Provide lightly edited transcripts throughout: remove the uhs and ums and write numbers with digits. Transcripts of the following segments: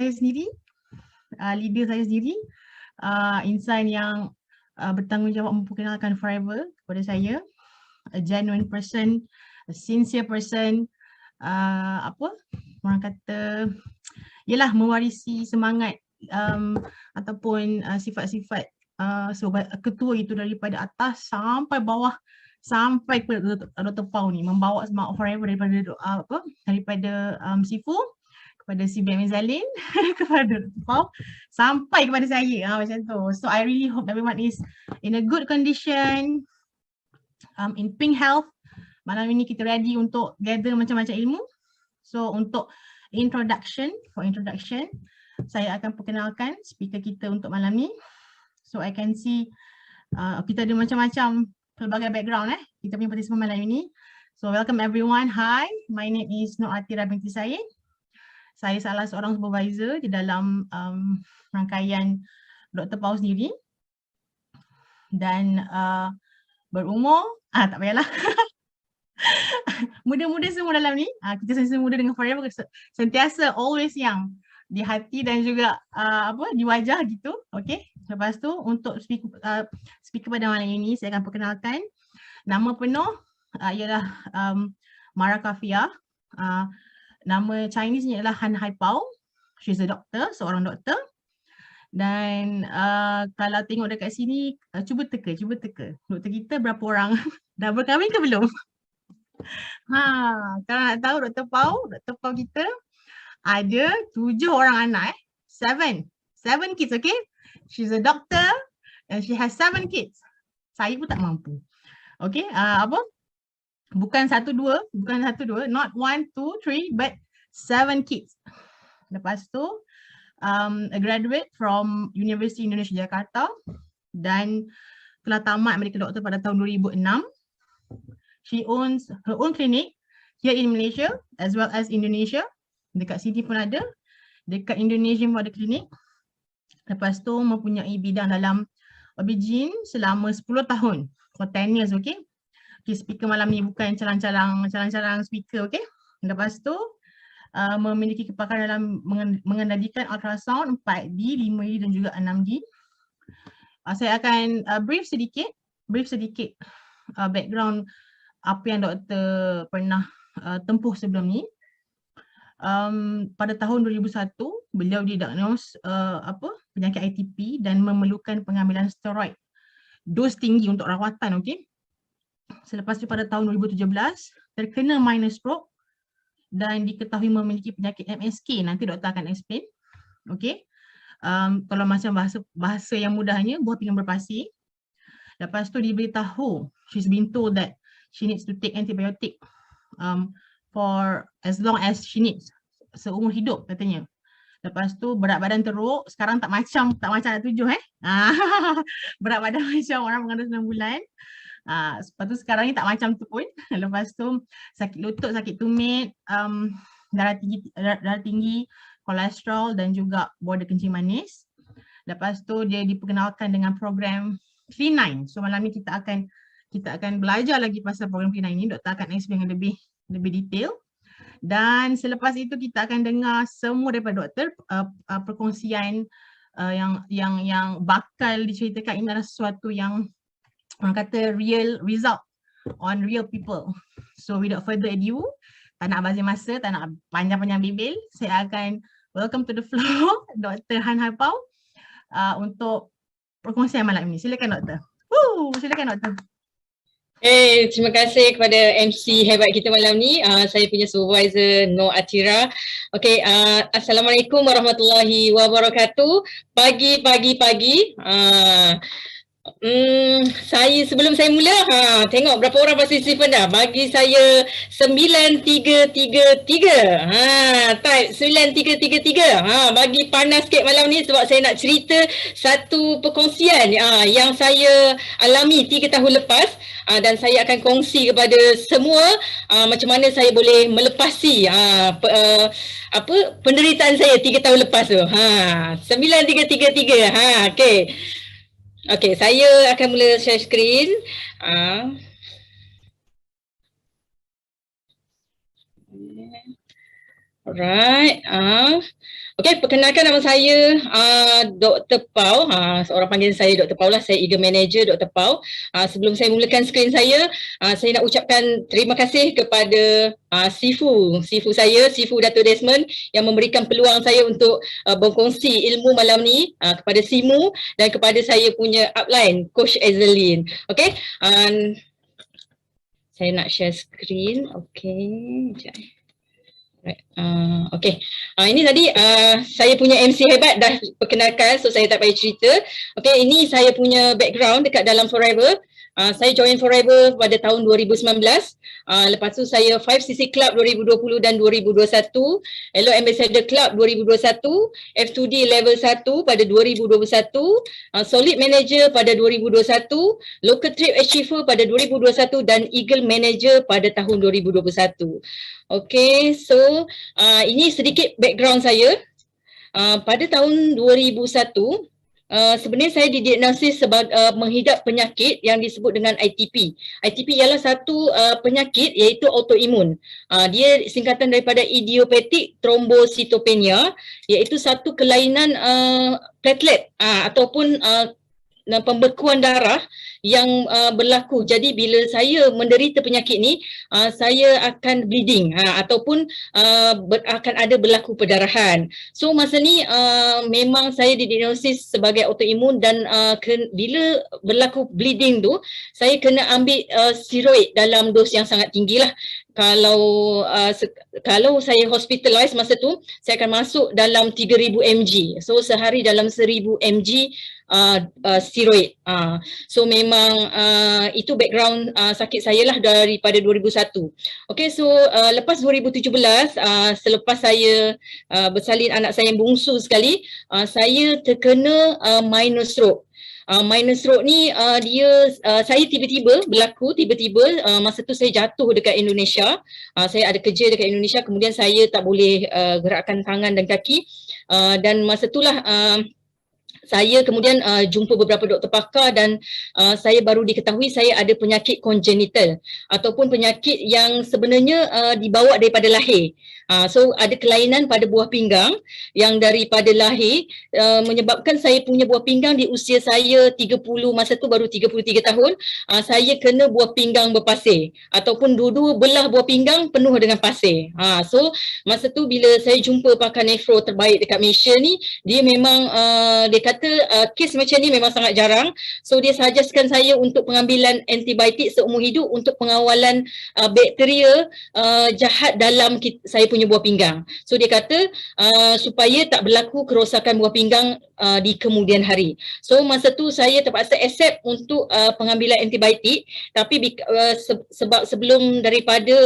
sendiri, leader saya sendiri, insan yang bertanggungjawab memperkenalkan Forever kepada saya, a genuine person, a sincere person, orang kata, ialah mewarisi semangat ataupun sifat-sifat ketua itu daripada atas sampai bawah, sampai ke Dr. Pau ni, membawa semangat Forever daripada Sifu kepada si Ben Zalin kepada Dr. Pau sampai kepada saya, macam tu. So I really hope everyone is in a good condition, in pink health. Malam ini kita ready untuk gather macam-macam ilmu. So untuk introduction, saya akan perkenalkan speaker kita untuk malam ni. So I can see kita ada macam-macam pelbagai background kita punya participant malam ini. So welcome everyone. Hi, my name is Nur Atira binti Said. Saya salah seorang supervisor di dalam rangkaian Dr. Pau sendiri. Dan berumur, tak payahlah. Muda-muda semua dalam ni, kita sentiasa muda dengan Forever, sentiasa always young di hati dan juga di wajah gitu. Okay. Lepas tu untuk speaker pada malam ini saya akan perkenalkan. Nama penuh ialah Mara Kafia. Nama Chinese-nya ialah Han Hai Pao. She's a doctor, seorang doktor. Dan kalau tengok dekat sini, cuba teka. Doktor kita berapa orang? Dah berkahwin ke belum? Kalau nak tahu Dr. Pau kita ada 7 orang anak 7 kids, okay? She's a doctor and she has 7 kids. Saya pun tak mampu. Okay, bukan 1, 2, not 1, 2, 3 but 7 kids. Lepas tu a graduate from University Indonesia Jakarta dan telah tamat medical doctor pada tahun 2006. She owns her own clinic here in Malaysia as well as Indonesia. Dekat sini pun ada. Dekat Indonesia pun ada klinik. Lepas tu mempunyai bidang dalam OB-GYN selama 10 tahun. For 10 years, okay? Okay, speaker malam ni bukan calang-calang speaker, okay? Lepas tu memiliki kepakaran dalam mengendalikan ultrasound 4D, 5D dan juga 6D. Saya akan brief sedikit background apa yang doktor pernah tempuh sebelum ni. Pada tahun 2001 beliau didiagnos penyakit ITP dan memerlukan pengambilan steroid dos tinggi untuk rawatan, okey. Selepas itu pada tahun 2017 terkena minor stroke dan diketahui memiliki penyakit MSK. Nanti doktor akan explain. Okey. Kalau macam bahasa yang mudahnya, buah pinggang berpasir. Lepas tu diberitahu, she's been told that she needs to take antibiotic for as long as she needs, seumur hidup katanya. Lepas tu berat badan teruk, sekarang tak macam anak 7 berat badan macam orang mengandung 9 bulan. Lepas tu sekarang ni tak macam tu pun. Lepas tu sakit lutut, sakit tumit, darah tinggi, kolesterol dan juga border kencing manis. Lepas tu dia diperkenalkan dengan program Clean9. So malam ni kita akan belajar lagi pasal program Clean9 ni. Doktor akan explain dengan lebih detail. Dan selepas itu kita akan dengar semua daripada doktor perkongsian yang bakal diceritakan. Ini adalah sesuatu yang orang kata real result on real people. So without further ado, tak nak bazir masa, tak nak panjang-panjang bibel, saya akan welcome to the floor Dr. Han Hai Pao untuk perkongsian malam ini. Silakan doktor. Silakan doktor. Terima kasih kepada MC hebat kita malam ni. Saya punya supervisor Nur Atira. Okey, Assalamualaikum warahmatullahi wabarakatuh. Pagi. Sebelum saya mula, tengok berapa orang participant dah. Bagi saya 9333. Type 9333. Bagi panas sikit malam ni sebab saya nak cerita satu perkongsian yang saya alami 3 tahun lepas. Dan saya akan kongsi kepada semua macam mana saya boleh melepasi penderitaan saya 3 tahun lepas tu. 9333. Okey, saya akan mula share screen. Alright. Okay, perkenalkan nama saya Dr. Pau. Seorang panggil saya Dr. Pau lah. Saya Eagle Manager Dr. Pau. Sebelum saya mulakan skrin saya nak ucapkan terima kasih kepada Sifu saya, Sifu Dato' Desmond yang memberikan peluang saya untuk berkongsi ilmu malam ni, kepada Simu dan kepada saya punya upline, Coach Azeline. Okay, saya nak share skrin. Okay, sekejap. Right. Okay. Ini tadi saya punya MC hebat dah perkenalkan, so saya tak payah cerita. Okay, ini saya punya background dekat dalam Forever. Saya join Forever pada tahun 2019. Lepas tu saya 5cc Club 2020 dan 2021, Hello Ambassador Club 2021, F2D Level 1 pada 2021, Solid Manager pada 2021, Local Trip Achiever pada 2021 dan Eagle Manager pada tahun 2021. Okay, so ini sedikit background saya. Pada tahun 2001, sebenarnya saya didiagnosis menghidap penyakit yang disebut dengan ITP. ITP ialah satu penyakit iaitu autoimun. Dia singkatan daripada idiopathic thrombocytopenia, iaitu satu kelainan platelet ataupun pembekuan darah yang berlaku. Jadi bila saya menderita penyakit ni, saya akan bleeding ataupun akan ada berlaku perdarahan. So masa ni memang saya didiagnosis sebagai autoimun dan bila berlaku bleeding tu, saya kena ambil steroid dalam dos yang sangat tinggi lah. Kalau saya hospitalized masa tu, saya akan masuk dalam 3000 mg. So sehari dalam 1000 mg steroid. So memang itu background sakit saya lah daripada 2001. Okay, so lepas 2017, selepas saya bersalin anak saya yang bungsu sekali, saya terkena minor stroke. Minor stroke ni saya tiba-tiba berlaku, masa tu saya jatuh dekat Indonesia. Saya ada kerja dekat Indonesia, kemudian saya tak boleh gerakkan tangan dan kaki, dan masa itulah saya kemudian jumpa beberapa doktor pakar dan saya baru diketahui saya ada penyakit congenital ataupun penyakit yang sebenarnya dibawa daripada lahir. So ada kelainan pada buah pinggang yang daripada lahir menyebabkan saya punya buah pinggang di usia saya 30, masa tu baru 33 tahun, saya kena buah pinggang berpasir ataupun dua-dua belah buah pinggang penuh dengan pasir. So masa tu bila saya jumpa pakar nefro terbaik dekat Malaysia ni, dia memang dia kata kes macam ni memang sangat jarang. So dia suggestkan saya untuk pengambilan antibiotik seumur hidup untuk pengawalan bakteria jahat dalam saya punya buah pinggang. So dia kata supaya tak berlaku kerosakan buah pinggang di kemudian hari. So masa tu saya terpaksa accept untuk pengambilan antibiotik, tapi sebab sebelum daripada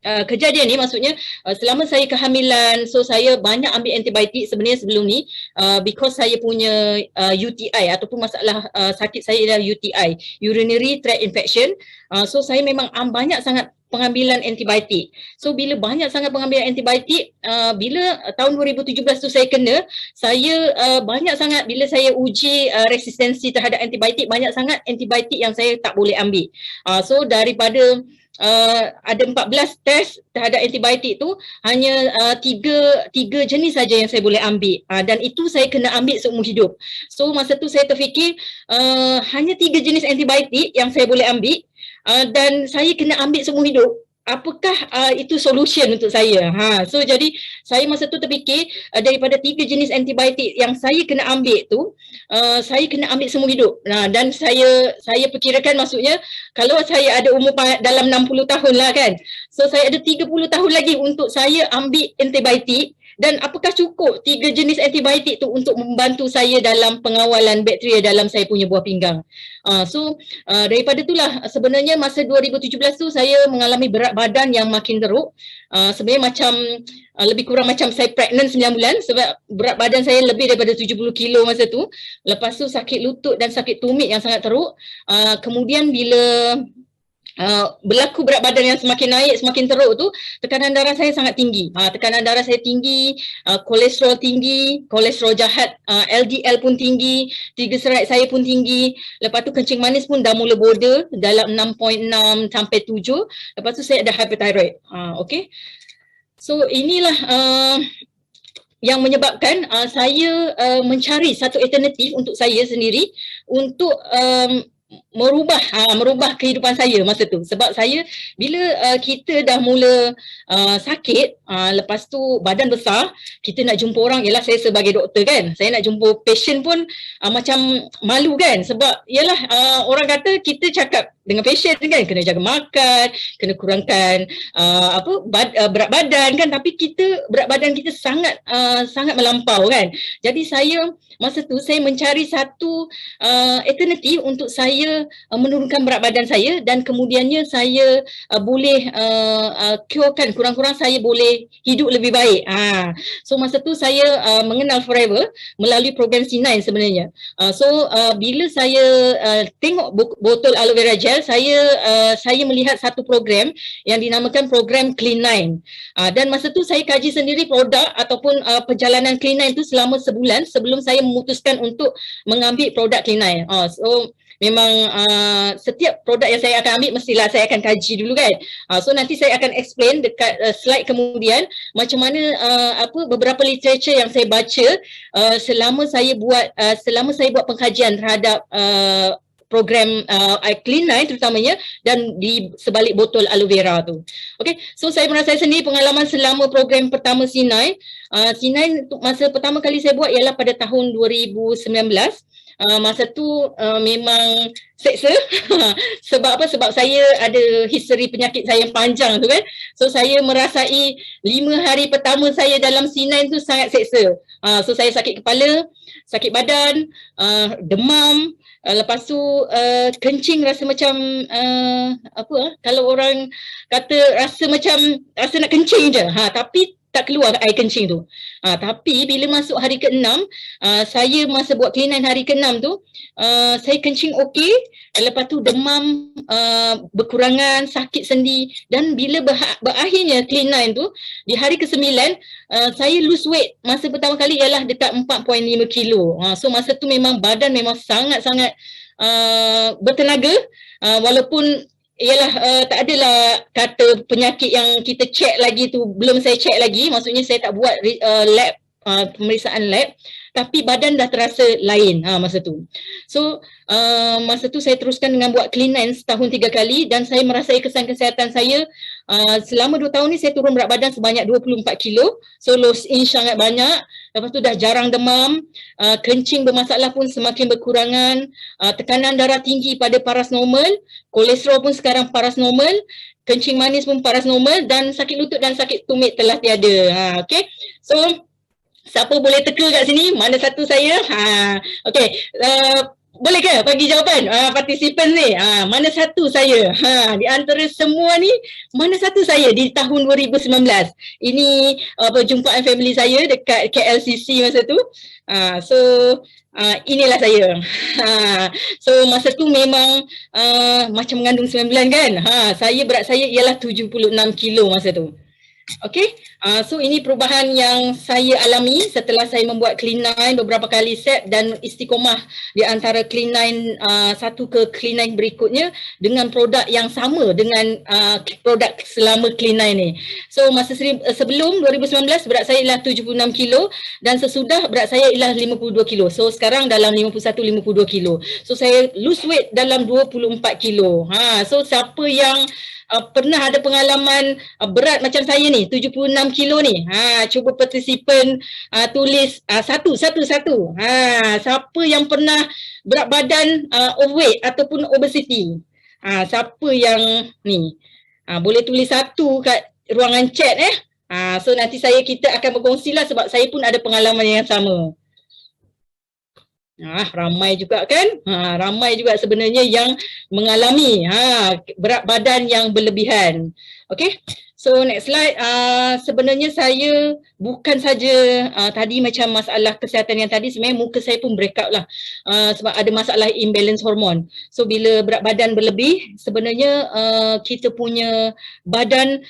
kejadian ni, maksudnya selama saya kehamilan, so saya banyak ambil antibiotik sebenarnya sebelum ni, because saya punya UTI ataupun masalah sakit saya adalah UTI, urinary tract infection. So saya memang banyak sangat pengambilan antibiotik. So bila banyak sangat pengambilan antibiotik, bila tahun 2017 tu saya kena, saya banyak sangat bila saya uji resistensi terhadap antibiotik, banyak sangat antibiotik yang saya tak boleh ambil. So daripada ada 14 test terhadap antibiotik tu, hanya tiga jenis saja yang saya boleh ambil, dan itu saya kena ambil seumur hidup. So masa tu saya terfikir hanya 3 jenis antibiotik yang saya boleh ambil, dan saya kena ambil seumur hidup. Apakah itu solution untuk saya? So jadi saya masa tu terfikir daripada 3 jenis antibiotik yang saya kena ambil tu, saya kena ambil seumur hidup. Dan saya perkirakan, maksudnya kalau saya ada umur dalam 60 tahun lah kan, so saya ada 30 tahun lagi untuk saya ambil antibiotik. Dan apakah cukup 3 jenis antibiotik tu untuk membantu saya dalam pengawalan bakteria dalam saya punya buah pinggang? So daripada itulah sebenarnya masa 2017 tu saya mengalami berat badan yang makin teruk. Sebenarnya macam lebih kurang macam saya pregnant 9 bulan, sebab berat badan saya lebih daripada 70 kilo masa tu. Lepas tu sakit lutut dan sakit tumit yang sangat teruk. Kemudian bila berlaku berat badan yang semakin naik, semakin teruk tu, tekanan darah saya sangat tinggi. Tekanan darah saya tinggi, kolesterol tinggi, kolesterol jahat, LDL pun tinggi, triglyceride saya pun tinggi. Lepas tu kencing manis pun dah mula border dalam 6.6 sampai 7. Lepas tu saya ada hyperthyroid. Okay. So inilah yang menyebabkan saya mencari satu alternatif untuk saya sendiri untuk merubah kehidupan saya masa tu. Sebab saya bila kita dah mula sakit, lepas tu badan besar, kita nak jumpa orang, ialah saya sebagai doktor kan, saya nak jumpa patient pun macam malu kan, sebab ialah orang kata kita cakap dengan patient kan, kena jaga makan, kena kurangkan berat badan kan, tapi berat badan kita sangat melampau kan. Jadi saya masa tu saya mencari satu alternatif untuk saya menurunkan berat badan saya, dan kemudiannya saya boleh curekan, kurang-kurang saya boleh hidup lebih baik. So masa tu saya mengenal Forever melalui program C9 sebenarnya. Bila saya tengok botol aloe vera gel, saya melihat satu program yang dinamakan program Clean9. Dan masa tu saya kaji sendiri produk ataupun perjalanan Clean9 tu selama sebulan sebelum saya memutuskan untuk mengambil produk Clean9. So memang setiap produk yang saya akan ambil mestilah saya akan kaji dulu kan. So nanti saya akan explain dekat slide kemudian macam mana beberapa literature yang saya baca selama saya buat pengkajian terhadap program Clean9 terutamanya, dan di sebalik botol aloe vera tu. Okay, so saya merasai sendiri pengalaman selama program pertama C9. C9 masa pertama kali saya buat ialah pada tahun 2019. Masa tu memang seksa. Sebab apa? Sebab saya ada history penyakit saya yang panjang tu kan. So saya merasai 5 hari pertama saya dalam C9 tu sangat seksa. So saya sakit kepala, sakit badan, demam, lepas tu kencing rasa macam kalau orang kata rasa nak kencing je. Tapi tak keluar air kencing tu. Tapi bila masuk hari ke-6, saya masa buat Clean9 hari ke-6 tu, saya kencing okey, lepas tu demam berkurangan, sakit sendi, dan bila berakhirnya Clean9 tu, di hari ke-9, saya lose weight masa pertama kali ialah dekat 4.5 kilo. So masa tu memang badan memang sangat-sangat bertenaga, walaupun tak adalah kata penyakit yang kita check lagi tu, belum saya check lagi, maksudnya saya tak buat lab, pemeriksaan lab, tapi badan dah terasa lain masa tu. So masa tu saya teruskan dengan buat Clean9 setahun 3 kali, dan saya merasai kesan kesihatan saya selama 2 tahun ni saya turun berat badan sebanyak 24 kilo. So loss inch sangat banyak. Lepas tu dah jarang demam, kencing bermasalah pun semakin berkurangan, tekanan darah tinggi pada paras normal, kolesterol pun sekarang paras normal, kencing manis pun paras normal, dan sakit lutut dan sakit tumit telah tiada. Okay, so siapa boleh teka kat sini? Mana satu saya? Okay, boleh ke bagi jawapan partisipan ni? Mana satu saya? Di antara semua ni, mana satu saya di tahun 2019? Ini perjumpaan family saya dekat KLCC masa tu. So inilah saya. So masa tu memang macam mengandung 9 bulan kan. Berat saya ialah 76 kilo masa tu. Okay, so ini perubahan yang saya alami setelah saya membuat Clean9 beberapa kali set dan istiqomah di antara Clean9 satu ke Clean9 berikutnya dengan produk yang sama dengan produk selama Clean9 ni. So masa sebelum 2019 berat saya ialah 76 kilo, dan sesudah berat saya ialah 52 kilo. So sekarang dalam 51-52 kilo. So saya lose weight dalam 24 kilo. So siapa yang pernah ada pengalaman berat macam saya ni, 76 kilo ni, cuba partisipan tulis satu. Siapa yang pernah berat badan overweight ataupun obesity? Siapa yang ni? Boleh tulis satu kat ruangan chat So nanti kita akan berkongsilah sebab saya pun ada pengalaman yang sama. Ramai juga kan? Ramai juga sebenarnya yang mengalami berat badan yang berlebihan. Okay, so next slide. Sebenarnya saya bukan saja tadi macam masalah kesihatan yang tadi, sebenarnya muka saya pun break out lah sebab ada masalah imbalance hormon. So bila berat badan berlebih, sebenarnya kita punya badan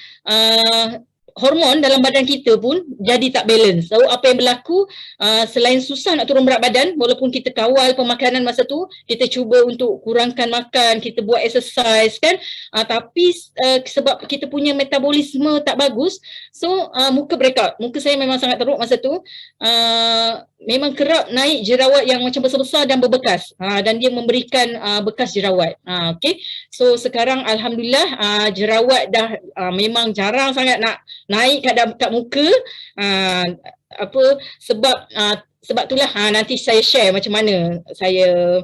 hormon dalam badan kita pun jadi tak balance. So apa yang berlaku, selain susah nak turun berat badan, walaupun kita kawal pemakanan masa tu, kita cuba untuk kurangkan makan, kita buat exercise kan, tapi sebab kita punya metabolisme tak bagus, so muka breakout. Muka saya memang sangat teruk masa tu. Memang kerap naik jerawat yang macam besar-besar dan berbekas, dan dia memberikan bekas jerawat. Okay. So sekarang alhamdulillah jerawat dah memang jarang sangat nak naik kat muka. Sebab itulah nanti saya share macam mana saya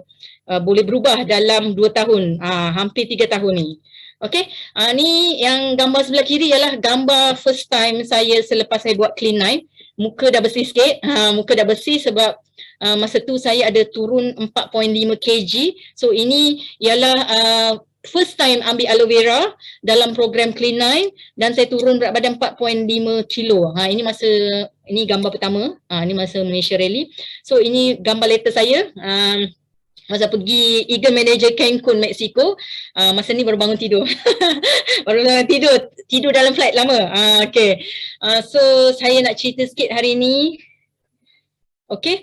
boleh berubah dalam 2 tahun, hampir 3 tahun ni. Okay, ni yang gambar sebelah kiri ialah gambar first time saya selepas saya buat Clean9. Muka dah bersih sikit, muka dah bersih sebab masa tu saya ada turun 4.5 kg. So ini ialah first time ambil aloe vera dalam program Clean9 dan saya turun berat badan 4.5 kilo. Ini gambar pertama, ini masa Malaysia Rally. So ini gambar later saya masa pergi Eagle Manager Cancun, Mexico. Masa ni baru bangun tidur. Baru bangun tidur dalam flight lama. Okay. So saya nak cerita sikit hari ni. Okay,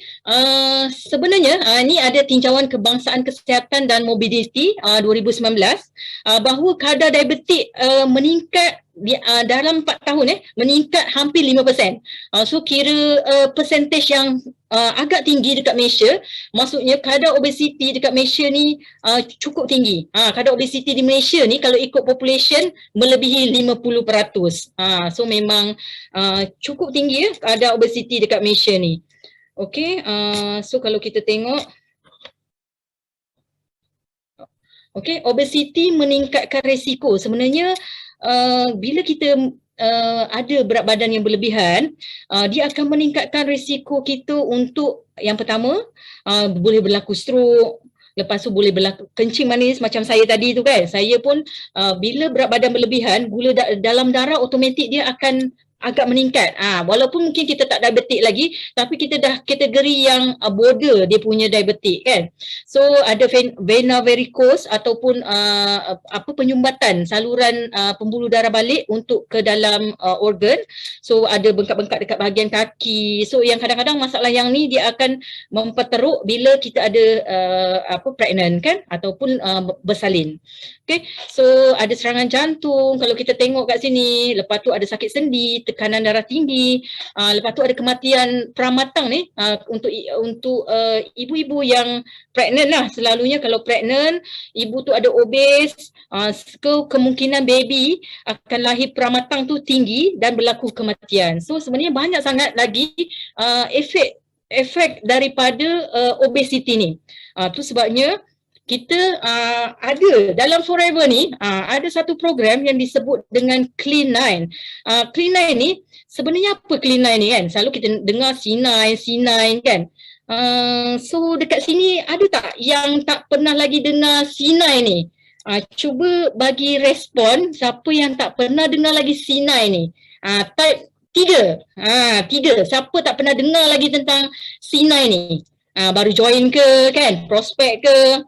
sebenarnya ni ada tinjauan Kebangsaan Kesihatan dan Mobiliti 2019 bahawa kadar diabetik meningkat dalam 4 tahun meningkat hampir 5%. So kira percentage yang agak tinggi dekat Malaysia, maksudnya kadar obesiti dekat Malaysia ni cukup tinggi. Kadar obesiti di Malaysia ni kalau ikut population melebihi 50%. So memang cukup tinggi kadar obesiti dekat Malaysia ni. Okay, so kalau kita tengok, okay, obesiti meningkatkan risiko. Sebenarnya bila kita ada berat badan yang berlebihan, dia akan meningkatkan risiko kita untuk yang pertama, boleh berlaku stroke. Lepas tu boleh berlaku kencing manis macam saya tadi tu kan. Saya pun bila berat badan berlebihan, gula dalam darah automatik dia akan agak meningkat. Walaupun mungkin kita tak diabetik lagi, tapi kita dah kategori yang border dia punya diabetik kan. So ada vena varicose ataupun penyumbatan saluran pembuluh darah balik untuk ke dalam organ. So ada bengkak-bengkak dekat bahagian kaki. So yang kadang-kadang masalah yang ni dia akan memperteruk bila kita ada pregnant kan ataupun bersalin. Okay, so ada serangan jantung kalau kita tengok kat sini, lepas tu ada sakit sendi, tekanan darah tinggi, lepas tu ada kematian pramatang ni untuk ibu-ibu yang pregnant lah. Selalunya kalau pregnant, ibu tu ada obes, kemungkinan baby akan lahir pramatang tu tinggi dan berlaku kematian. So sebenarnya banyak sangat lagi efek daripada obesiti ni. Tu sebabnya kita ada dalam Forever ni ada satu program yang disebut dengan Clean9. Clean9 ni sebenarnya apa Clean9 ni kan? Selalu kita dengar C9 kan. So dekat sini ada tak yang tak pernah lagi dengar C9 ni? Cuba bagi respon siapa yang tak pernah dengar lagi C9 ni. Type 3. 3. Siapa tak pernah dengar lagi tentang C9 ni? Baru join ke kan? Prospek ke?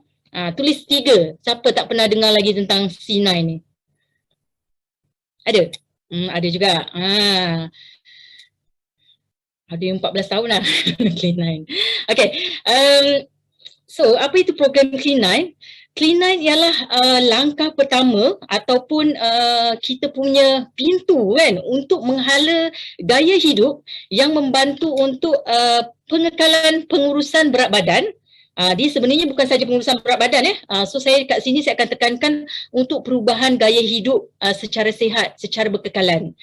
Tulis 3. Siapa tak pernah dengar lagi tentang C9 ni? Ada? Ada juga. Ada yang 14 tahun lah. Clean9. Okay. So apa itu program Clean9? Clean9 ialah langkah pertama ataupun kita punya pintu kan untuk menghala gaya hidup yang membantu untuk pengekalan pengurusan berat badan. Dia sebenarnya bukan saja pengurusan berat badan So saya kat sini saya akan tekankan untuk perubahan gaya hidup secara sihat, secara berkekalan.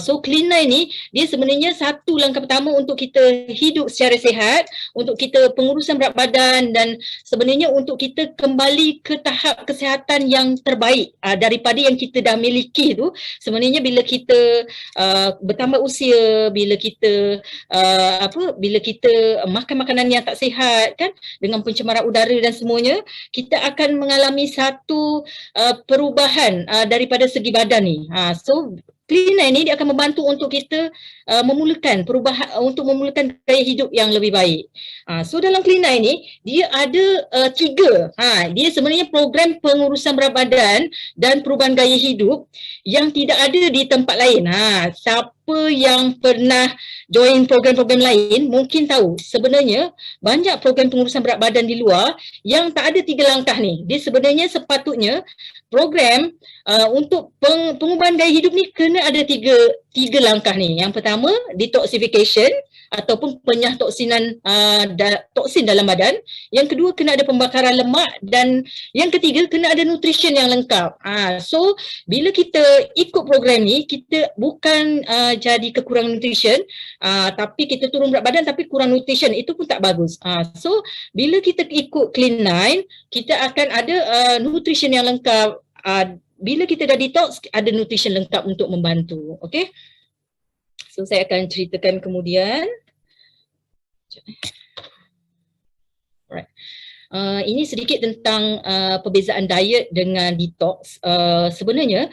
So Clean9 ni dia sebenarnya satu langkah pertama untuk kita hidup secara sihat, untuk kita pengurusan berat badan dan sebenarnya untuk kita kembali ke tahap kesihatan yang terbaik daripada yang kita dah miliki tu. Sebenarnya bila kita bertambah usia, bila kita bila kita makan makanan yang tak sihat kan, dengan pencemaran udara dan semuanya, kita akan mengalami satu perubahan daripada segi badan ni. So Clean9 ni dia akan membantu untuk kita memulakan perubahan, untuk memulakan gaya hidup yang lebih baik. So dalam Clean9 ni dia ada 3. Dia sebenarnya program pengurusan berat badan dan perubahan gaya hidup yang tidak ada di tempat lain. Siapa yang pernah join program-program lain mungkin tahu sebenarnya banyak program pengurusan berat badan di luar yang tak ada 3 langkah ni. Dia sebenarnya sepatutnya program untuk pengubahan gaya hidup ni kena ada tiga langkah ni. Yang pertama, detoxification ataupun penyahtoksinan toksin dalam badan. Yang kedua, kena ada pembakaran lemak, dan yang ketiga, kena ada nutrition yang lengkap. So bila kita ikut program ni, kita bukan jadi kekurangan nutrition, tapi kita turun berat badan tapi kurang nutrition, itu pun tak bagus. So bila kita ikut Clean9, kita akan ada nutrition yang lengkap. Bila kita dah detox, ada nutrition lengkap untuk membantu. Okay, so saya akan ceritakan kemudian. Alright. Ini sedikit tentang perbezaan diet dengan detox. Sebenarnya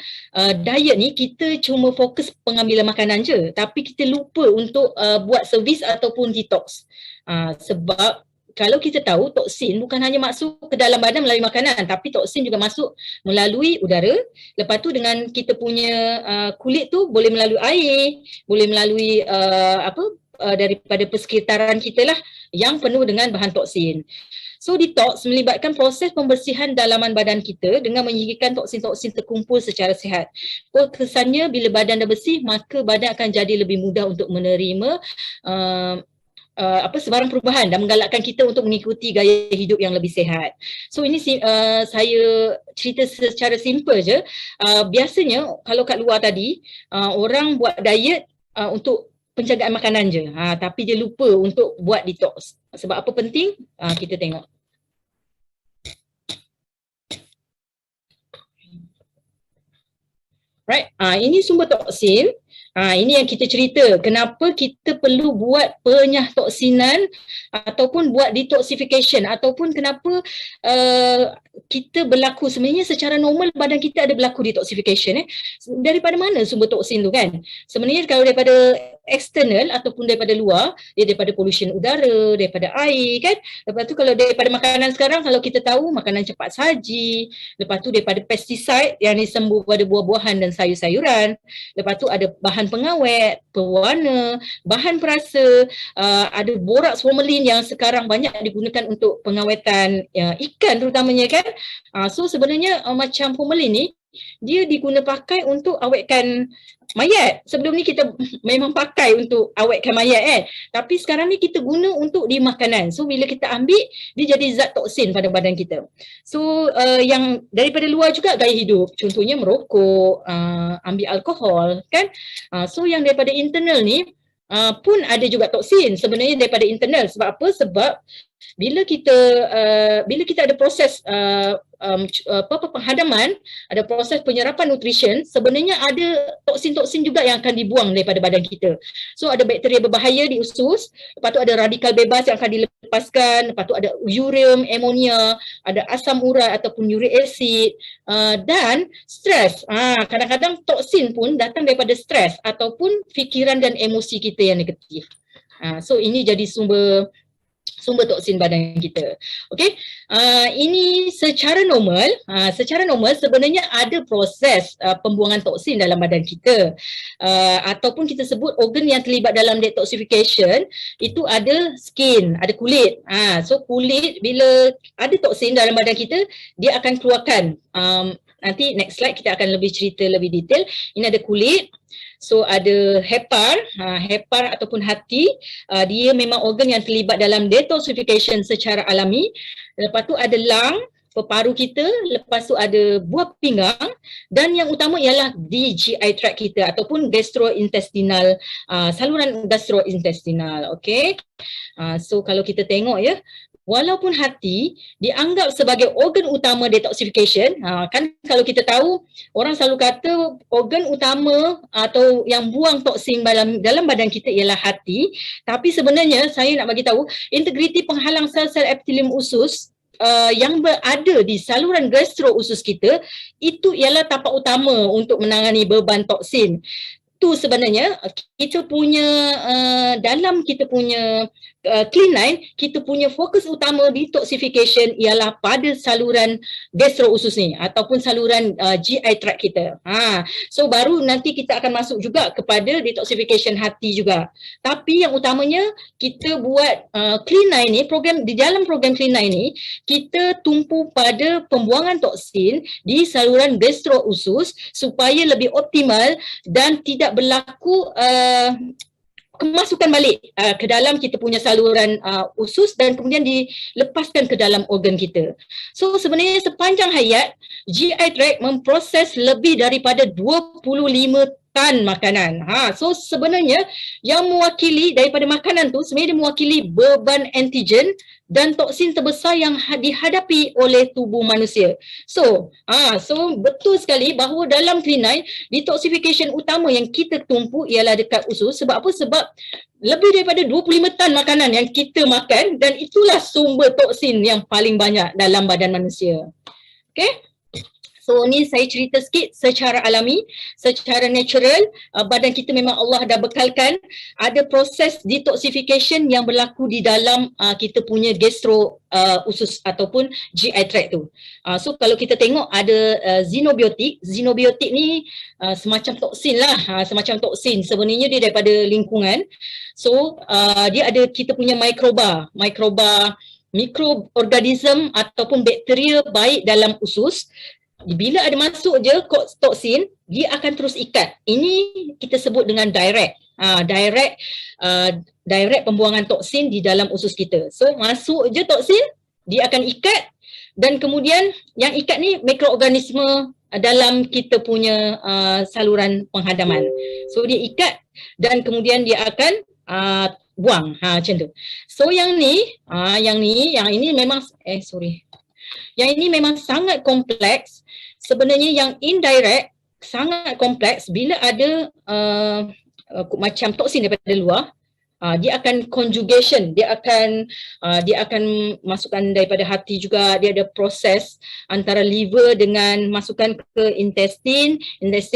diet ni kita cuma fokus pengambilan makanan je, tapi kita lupa untuk buat servis ataupun detox. Sebab kalau kita tahu toksin bukan hanya masuk ke dalam badan melalui makanan, tapi toksin juga masuk melalui udara. Lepas tu dengan kita punya kulit tu boleh melalui air, boleh melalui daripada persekitaran kita lah yang penuh dengan bahan toksin. So detox melibatkan proses pembersihan dalaman badan kita dengan menyingkirkan toksin-toksin terkumpul secara sihat. Kesannya bila badan dah bersih, maka badan akan jadi lebih mudah untuk menerima sebarang perubahan dan menggalakkan kita untuk mengikuti gaya hidup yang lebih sihat. So ini saya cerita secara simple je. Biasanya kalau kat luar tadi orang buat diet untuk penjagaan makanan je, tapi dia lupa untuk buat detox. Sebab apa penting? Kita tengok. Right, ini sumber toksin. Ini yang kita cerita, kenapa kita perlu buat penyahtoksinan ataupun buat detoxification, ataupun kenapa kita berlaku, sebenarnya secara normal badan kita ada berlaku detoxification. Daripada mana sumber toksin tu kan? Sebenarnya kalau daripada eksternal ataupun daripada luar, dia daripada pollution udara, daripada air kan. Lepas tu kalau daripada makanan sekarang, kalau kita tahu makanan cepat saji, lepas tu daripada pesticide yang disembuh pada buah-buahan dan sayur-sayuran, lepas tu ada bahan pengawet, pewarna, bahan perasa, ada boraks formalin yang sekarang banyak digunakan untuk pengawetan ikan terutamanya kan. So sebenarnya macam formalin ni dia diguna pakai untuk awetkan mayat. Sebelum ni kita memang pakai untuk awetkan mayat kan, tapi sekarang ni kita guna untuk di makanan. So bila kita ambil, dia jadi zat toksin pada badan kita. So yang daripada luar juga gaya hidup, contohnya merokok, ambil alkohol kan. So yang daripada internal ni pun ada juga toksin sebenarnya daripada internal. Sebab apa? Sebab bila kita ada proses penghadaman, ada proses penyerapan nutrition, sebenarnya ada toksin-toksin juga yang akan dibuang daripada badan kita. So ada bakteria berbahaya di usus, lepas tu ada radikal bebas yang akan dilepaskan, lepas tu ada ureum, amonia, ada asam urat ataupun uric acid, dan stres. Kadang-kadang toksin pun datang daripada stres ataupun fikiran dan emosi kita yang negatif. So ini jadi sumber toksin badan kita. Okey. Ini secara normal sebenarnya ada proses pembuangan toksin dalam badan kita. Ataupun kita sebut organ yang terlibat dalam detoxification itu ada skin, ada kulit. So kulit bila ada toksin dalam badan kita, dia akan keluarkan. Nanti next slide kita akan lebih cerita lebih detail. Ini ada kulit. So ada hepar ataupun hati, dia memang organ yang terlibat dalam detoxification secara alami. Lepas tu ada lung, peparu kita, lepas tu ada buah pinggang, dan yang utama ialah di GI tract kita ataupun gastrointestinal, saluran gastrointestinal. Okay, so kalau kita tengok ya, walaupun hati dianggap sebagai organ utama detoxification, kan kalau kita tahu orang selalu kata organ utama atau yang buang toksin dalam badan kita ialah hati, tapi sebenarnya saya nak bagi tahu integriti penghalang sel-sel epitelium usus yang berada di saluran gastro-usus kita itu ialah tapak utama untuk menangani beban toksin. Tu sebenarnya kita punya dalam kita punya Clean9, kita punya fokus utama detoxification ialah pada saluran gastro-usus ni ataupun saluran GI tract kita. So baru nanti kita akan masuk juga kepada detoxification hati juga. Tapi yang utamanya kita buat Clean9 ni, di dalam program Clean9 ni kita tumpu pada pembuangan toksin di saluran gastro-usus supaya lebih optimal dan tidak berlaku kemasukan balik ke dalam kita punya saluran usus dan kemudian dilepaskan ke dalam organ kita. So sebenarnya sepanjang hayat GI tract memproses lebih daripada 25 tan makanan. So sebenarnya yang mewakili daripada makanan tu sebenarnya dia mewakili beban antigen dan toksin terbesar yang dihadapi oleh tubuh manusia. So betul sekali bahawa dalam Clean9 detoxification utama yang kita tumpu ialah dekat usus. Sebab apa? Sebab lebih daripada 25 tan makanan yang kita makan dan itulah sumber toksin yang paling banyak dalam badan manusia. Okay? So ni saya cerita sikit secara alami, secara natural, badan kita memang Allah dah bekalkan ada proses detoxification yang berlaku di dalam kita punya gastro usus ataupun GI tract tu. So kalau kita tengok ada xenobiotik ni semacam toksin lah, semacam toksin. Sebenarnya dia daripada lingkungan. So dia ada kita punya mikroorganism ataupun bakteria baik dalam usus. Bila ada masuk je toksin, dia akan terus ikat. Ini kita sebut dengan direct pembuangan toksin di dalam usus kita. So masuk je toksin, dia akan ikat dan kemudian yang ikat ni mikroorganisme dalam kita punya saluran penghadaman. So dia ikat dan kemudian dia akan buang macam tu. So yang ini memang yang ini memang sangat kompleks. Sebenarnya yang indirect sangat kompleks bila ada macam toksin daripada luar, dia akan conjugation, dia akan masukkan daripada hati juga, dia ada proses antara liver dengan masukkan ke intestine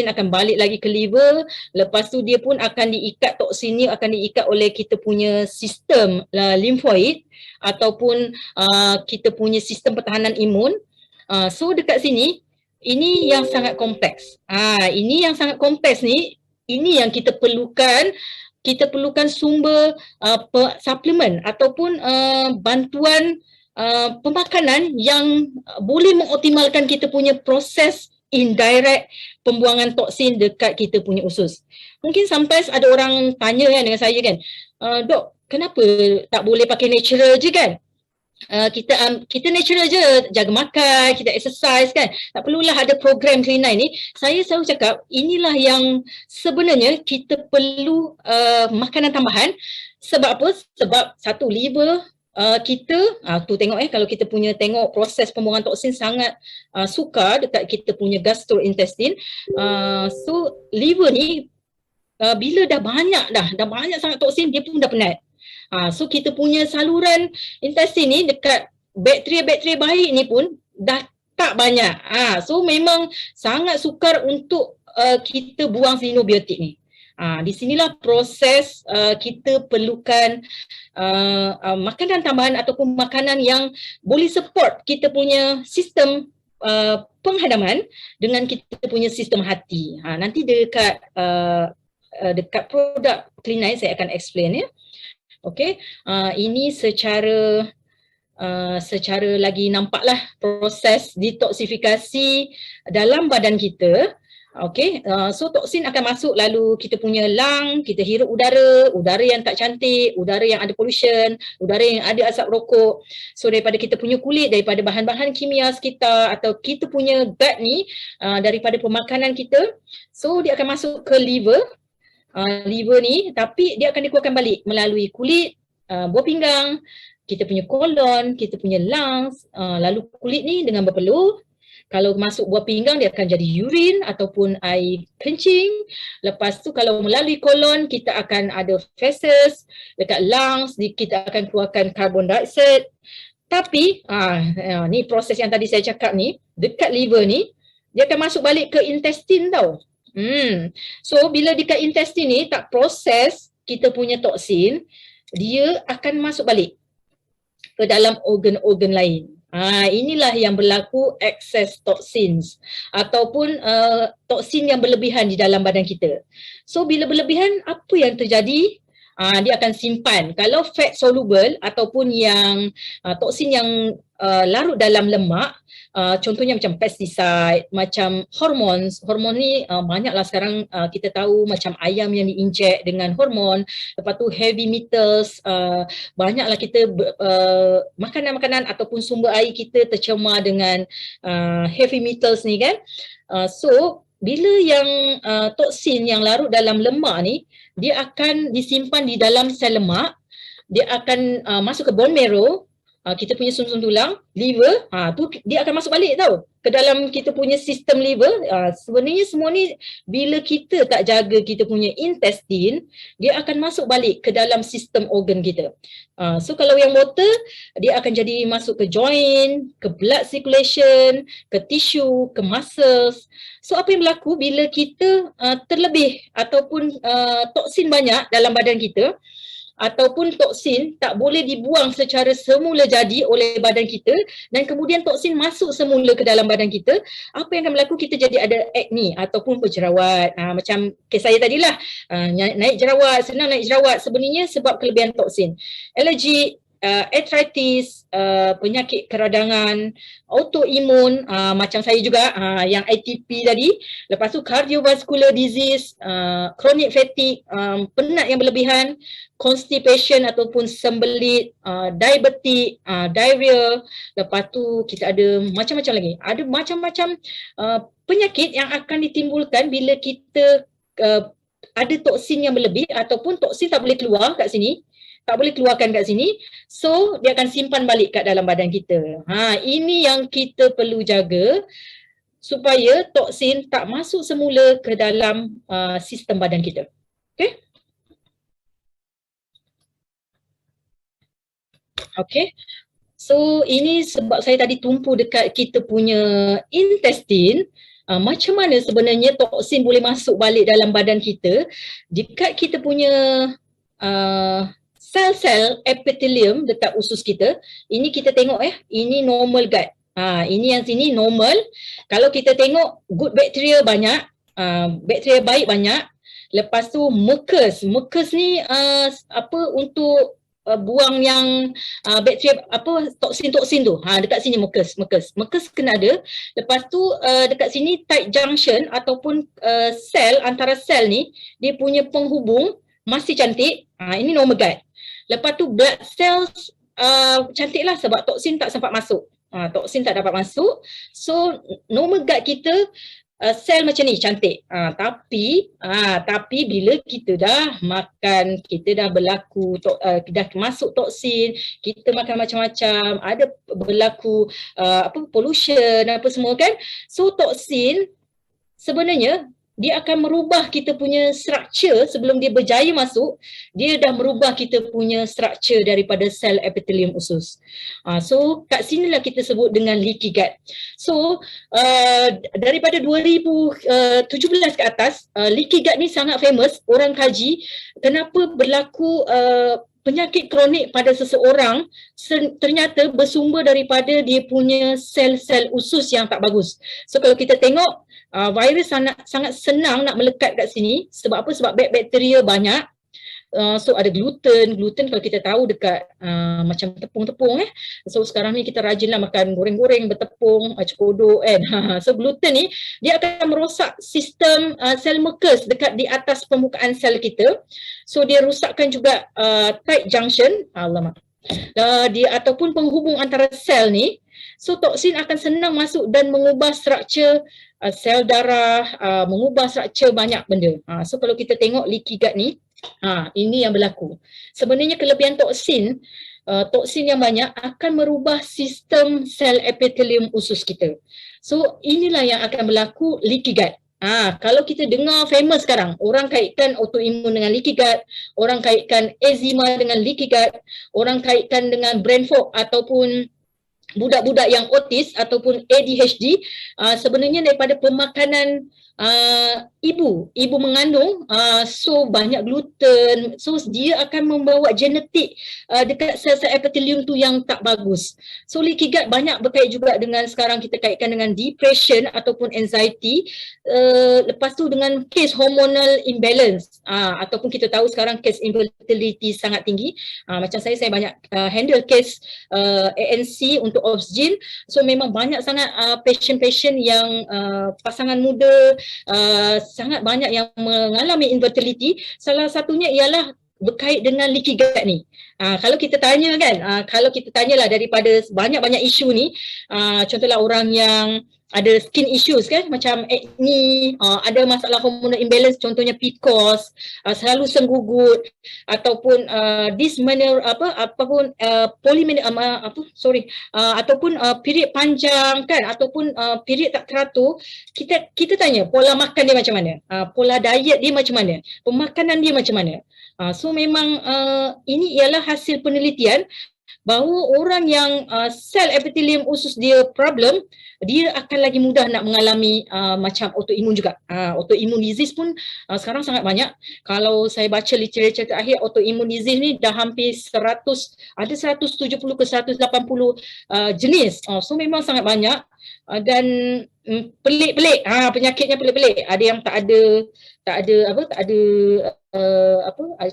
akan balik lagi ke liver, lepas tu dia pun akan diikat, toksin ni akan diikat oleh kita punya sistem limfoid ataupun kita punya sistem pertahanan imun. So dekat sini ini yang sangat kompleks. Ini yang sangat kompleks ni, ini yang kita perlukan. Kita perlukan sumber suplemen ataupun bantuan pemakanan yang boleh mengoptimalkan kita punya proses indirect pembuangan toksin dekat kita punya usus. Mungkin sampai ada orang tanya kan dengan saya kan, Dok, kenapa tak boleh pakai natural je kan? Kita natural je, jaga makan, kita exercise kan, tak perlulah ada program Clean9 ni. Saya selalu cakap inilah yang sebenarnya kita perlu makanan tambahan. Sebab apa? Sebab satu, liver kita tu tengok kalau kita punya tengok proses pembuangan toksin sangat sukar dekat kita punya gastrointestine. So liver ni bila dah banyak sangat toksin, dia pun dah penat. So kita punya saluran intestin ni dekat bakteria-bakteria baik ni pun dah tak banyak. So memang sangat sukar untuk kita buang xenobiotik ni. Di sinilah proses kita perlukan makanan tambahan ataupun makanan yang boleh support kita punya sistem penghadaman dengan kita punya sistem hati. Nanti dekat produk Clean9 saya akan explain ya. Okey, ini secara lagi nampaklah proses detoksifikasi dalam badan kita. Okey, so toksin akan masuk lalu kita punya lung, kita hirup udara yang tak cantik, udara yang ada pollution, udara yang ada asap rokok. So daripada kita punya kulit, daripada bahan-bahan kimia sekitar atau kita punya gut ni, daripada pemakanan kita, so dia akan masuk ke liver. Liver ni, tapi dia akan dikeluarkan balik melalui kulit, buah pinggang, kita punya kolon, kita punya lungs, lalu kulit ni dengan berpeluh. Kalau masuk buah pinggang dia akan jadi urine ataupun air kencing. Lepas tu kalau melalui kolon kita akan ada feces, dekat lungs kita akan keluarkan carbon dioxide. Tapi ni proses yang tadi saya cakap ni, dekat liver ni dia akan masuk balik ke intestine tau. So bila dekat intestine ni tak proses kita punya toksin, dia akan masuk balik ke dalam organ-organ lain. Inilah yang berlaku excess toxins ataupun toksin yang berlebihan di dalam badan kita. So bila berlebihan, apa yang terjadi? Dia akan simpan. Kalau fat soluble ataupun yang toksin yang larut dalam lemak, contohnya macam pesticide, macam hormon ni banyaklah sekarang kita tahu macam ayam yang diinjek dengan hormon, lepas tu heavy metals, banyaklah kita makanan-makanan ataupun sumber air kita tercemar dengan heavy metals ni kan. So bila yang toksin yang larut dalam lemak ni, dia akan disimpan di dalam sel lemak, dia akan masuk ke bone marrow, kita punya sumsum tulang, liver, tu dia akan masuk balik tau ke dalam kita punya sistem liver. Sebenarnya semua ni bila kita tak jaga kita punya intestine, dia akan masuk balik ke dalam sistem organ kita. So kalau yang water, dia akan jadi masuk ke joint, ke blood circulation, ke tissue, ke muscles. So apa yang berlaku bila kita terlebih ataupun toksin banyak dalam badan kita, ataupun toksin tak boleh dibuang secara semula jadi oleh badan kita dan kemudian toksin masuk semula ke dalam badan kita, apa yang akan berlaku? Kita jadi ada acne ataupun berjerawat. Macam kes saya tadilah, naik jerawat, senang naik jerawat, sebenarnya sebab kelebihan toksin. Alergi, arthritis, penyakit keradangan, autoimun, macam saya juga yang ATP tadi, lepas tu cardiovascular disease, chronic fatigue, penat yang berlebihan, constipation ataupun sembelit, diabetik, diarrhea, lepas tu kita ada macam-macam lagi. Ada macam-macam penyakit yang akan ditimbulkan bila kita ada toksin yang berlebih ataupun toksin tak boleh keluar kat sini, tak boleh keluarkan kat sini, so dia akan simpan balik kat dalam badan kita. Ini yang kita perlu jaga supaya toksin tak masuk semula ke dalam sistem badan kita. Okay? Okay. So ini sebab saya tadi tumpu dekat kita punya intestine, macam mana sebenarnya toksin boleh masuk balik dalam badan kita dekat kita punya sel-sel epithelium dekat usus kita. Ini kita tengok ini normal gut. Ini yang sini normal. Kalau kita tengok good bacteria banyak, bakteria baik banyak. Lepas tu mucus. Mucus ni untuk buang yang bakteria toksin-toksin tu. Dekat sini mucus. Mucus kena ada. Lepas tu dekat sini tight junction ataupun sel, antara sel ni dia punya penghubung masih cantik. Ini normal gut. Lepas tu blood cells cantiklah sebab toksin tak sempat masuk. Toksin tak dapat masuk. So normal gut kita sel macam ni cantik. Tapi bila kita dah makan, kita dah berlaku dah masuk toksin, kita makan macam-macam, ada berlaku pollution apa semua kan. So toksin sebenarnya dia akan merubah kita punya structure sebelum dia berjaya masuk, dia dah merubah kita punya structure daripada sel epithelium usus. So kat sinilah kita sebut dengan leaky gut. So daripada 2017 ke atas, leaky gut ni sangat famous, orang kaji kenapa berlaku penyakit kronik pada seseorang ternyata bersumber daripada dia punya sel-sel usus yang tak bagus. So kalau kita tengok virus sangat senang nak melekat kat sini. Sebab apa? Sebab bakteria banyak. So ada gluten kalau kita tahu dekat macam tepung-tepung So sekarang ni kita rajinlah makan goreng-goreng bertepung, cekodok kan. So gluten ni dia akan merosak sistem sel mucus dekat di atas permukaan sel kita. So dia rosakkan juga tight junction, dia ataupun penghubung antara sel ni. So toksin akan senang masuk dan mengubah struktur sel darah, mengubah struktur banyak benda. So kalau kita tengok leaky gut ni, ini yang berlaku. Sebenarnya kelebihan toksin yang banyak akan merubah sistem sel epithelium usus kita. So inilah yang akan berlaku leaky gut. Kalau kita dengar famous sekarang, orang kaitkan autoimun dengan leaky gut, orang kaitkan eczema dengan leaky gut, orang kaitkan dengan brain fog ataupun budak-budak yang autis ataupun ADHD sebenarnya daripada pemakanan ibu mengandung, so banyak gluten, so dia akan membawa genetik dekat sel-sel epithelium tu yang tak bagus. So leaky gut banyak berkait juga dengan, sekarang kita kaitkan dengan depression ataupun anxiety, lepas tu dengan case hormonal imbalance, ataupun kita tahu sekarang case infertility sangat tinggi. Macam saya banyak handle case ANC untuk Obsgyn. So memang banyak sangat patient-patient yang pasangan muda, sangat banyak yang mengalami infertility. Salah satunya ialah berkait dengan leaky gut ni. Kalau kita tanya kan, kalau kita tanyalah daripada banyak-banyak isu ni, contohlah orang yang ada skin issues kan, macam acne, ada masalah hormonal imbalance, contohnya PCOS, selalu senggugut, ataupun ataupun period panjang kan, ataupun period tak teratur, kita tanya pola makan dia macam mana, pola diet dia macam mana, pemakanan dia macam mana. So memang ini ialah hasil penelitian bahawa orang yang sel epithelium usus dia problem, dia akan lagi mudah nak mengalami macam autoimun juga. Autoimun disease pun sekarang sangat banyak. Kalau saya baca literature terakhir, autoimun disease ni dah hampir 100, ada 170 ke 180 jenis. So memang sangat banyak. Dan pelik-pelik, penyakitnya pelik-pelik. Ada yang tak ada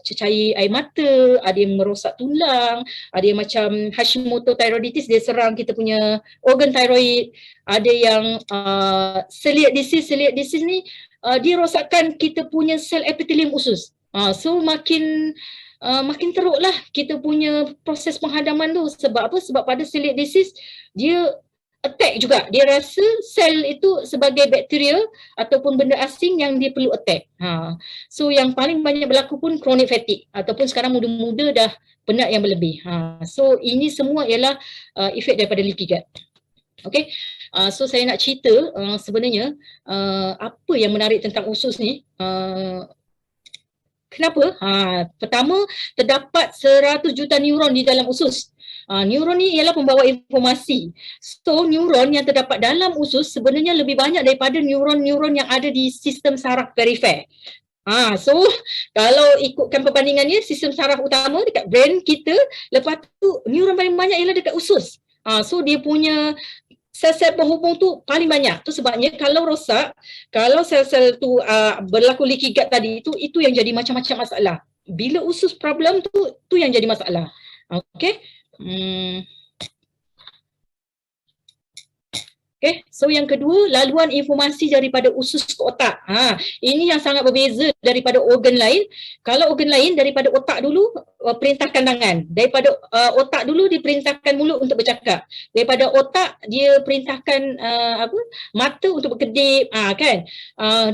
cecair air mata, ada yang merosak tulang, ada yang macam Hashimoto thyroiditis, dia serang kita punya organ thyroid, ada yang celiac disease ni dia rosakkan kita punya sel epithelium usus. So makin teruklah kita punya proses penghadaman tu. Sebab apa? Sebab pada celiac disease dia attack juga. Dia rasa sel itu sebagai bakteria ataupun benda asing yang dia perlu attack. So yang paling banyak berlaku pun chronic fatigue, ataupun sekarang muda-muda dah penat yang berlebih. So ini semua ialah efek daripada leaky gut. Okay, so saya nak cerita sebenarnya apa yang menarik tentang usus ni. Kenapa? Pertama, terdapat 100 juta neuron di dalam usus. Neuron ni ialah pembawa informasi. So neuron yang terdapat dalam usus sebenarnya lebih banyak daripada neuron-neuron yang ada di sistem saraf perifer. So kalau ikutkan perbandingannya, sistem saraf utama dekat brain kita, lepas tu neuron paling banyak ialah dekat usus. So dia punya sel-sel penghubung tu paling banyak. Tu sebabnya kalau rosak, kalau sel-sel tu berlaku leaky gut tadi, itu yang jadi macam-macam masalah. Bila usus problem tu yang jadi masalah. Okay. Okay, so yang kedua, laluan informasi daripada usus ke otak. Ini yang sangat berbeza daripada organ lain. Kalau organ lain daripada otak dulu perintahkan tangan, daripada otak dulu diperintahkan mulut untuk bercakap, daripada otak dia perintahkan mata untuk berkedip, kan?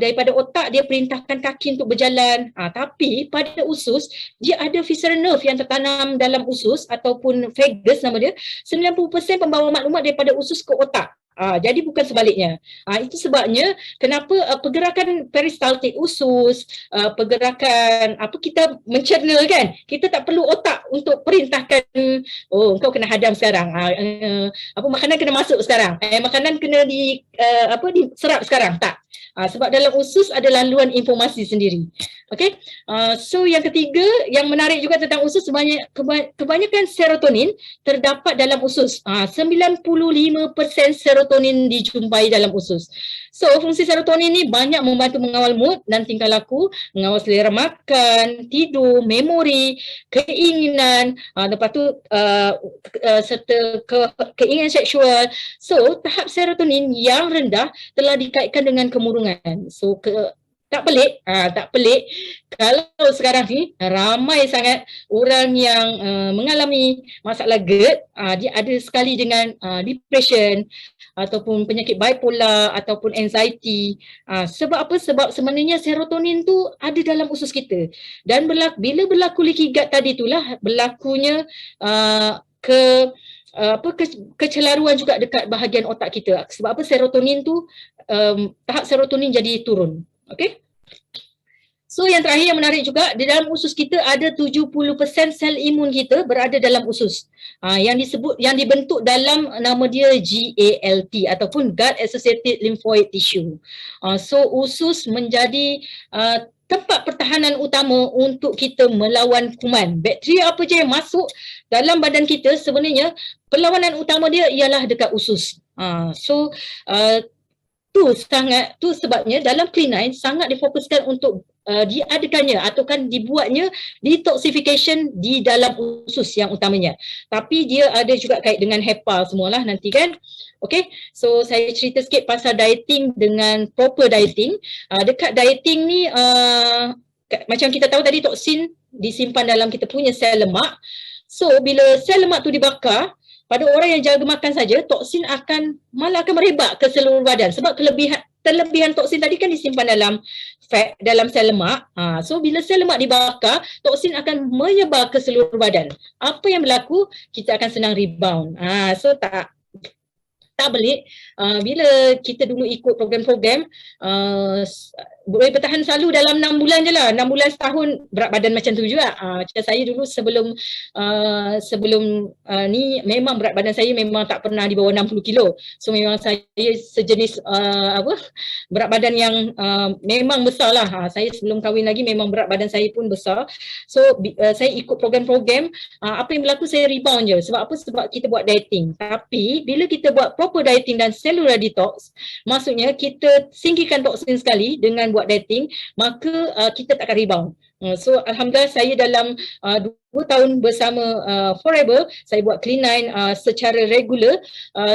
Daripada otak dia perintahkan kaki untuk berjalan. Tapi pada usus dia ada visceral nerve yang tertanam dalam usus ataupun vagus nama dia. 90% pembawa maklumat daripada usus ke otak. Jadi bukan sebaliknya. Itu sebabnya kenapa pergerakan peristaltik usus, pergerakan kita mencerna kan, kita tak perlu otak untuk perintahkan, kau kena hadam sekarang, makanan kena masuk sekarang, makanan kena diserap sekarang, tak. Sebab dalam usus ada laluan informasi sendiri. Okay, so yang ketiga yang menarik juga tentang usus, kebanyakan serotonin terdapat dalam usus. 95% serotonin dijumpai dalam usus. So fungsi serotonin ni banyak membantu mengawal mood dan tingkah laku, mengawal selera makan, tidur, memori, keinginan, lepas tu serta keinginan seksual. So tahap serotonin yang rendah telah dikaitkan dengan kemurungan. So tak pelik kalau sekarang ni ramai sangat orang yang mengalami masalah GERD, dia ada sekali dengan depression ataupun penyakit bipolar ataupun anxiety. Sebab apa? Sebab sebenarnya serotonin tu ada dalam usus kita. Dan bila berlaku leaky gut tadi itulah berlakunya kecelaruan juga dekat bahagian otak kita. Sebab apa? Serotonin tu tahap serotonin jadi turun. Okay? So yang terakhir yang menarik juga, di dalam usus kita ada 70% sel imun kita berada dalam usus. Yang dibentuk dalam nama dia GALT ataupun Gut Associated Lymphoid Tissue. So usus menjadi tempat pertahanan utama untuk kita melawan kuman. Bakteri apa je yang masuk dalam badan kita, sebenarnya perlawanan utama dia ialah dekat usus. Tu sebabnya dalam Clean9 sangat difokuskan untuk diadakannya atau kan dibuatnya detoxification di dalam usus yang utamanya. Tapi dia ada juga kait dengan HEPA semualah nanti kan. Okay, so saya cerita sikit pasal dieting dengan proper dieting. Dekat dieting ni macam kita tahu tadi, toksin disimpan dalam kita punya sel lemak. So bila sel lemak tu dibakar, pada orang yang jaga makan saja, toksin malah akan merebak ke seluruh badan sebab terlebihan toksin tadi kan disimpan dalam fat, dalam sel lemak. So bila sel lemak dibakar, toksin akan menyebar ke seluruh badan. Apa yang berlaku? Kita akan senang rebound. So tak balik, bila kita dulu ikut program-program, boleh bertahan selalu dalam 6 bulan je lah, 6 bulan setahun berat badan macam tu juga. Macam saya dulu sebelum ni memang berat badan saya memang tak pernah di bawah 60 kilo. So memang saya sejenis berat badan yang memang besar lah. Saya sebelum kahwin lagi memang berat badan saya pun besar. So saya ikut program-program, apa yang berlaku saya rebound je. Sebab apa? Sebab kita buat dieting. Tapi bila kita buat proper dieting dan cellular detox, maksudnya kita singkirkan toksin sekali dengan buat dieting, maka kita tak akan rebound. So alhamdulillah saya dalam 2 tahun bersama Forever, saya buat Clean9 secara regular,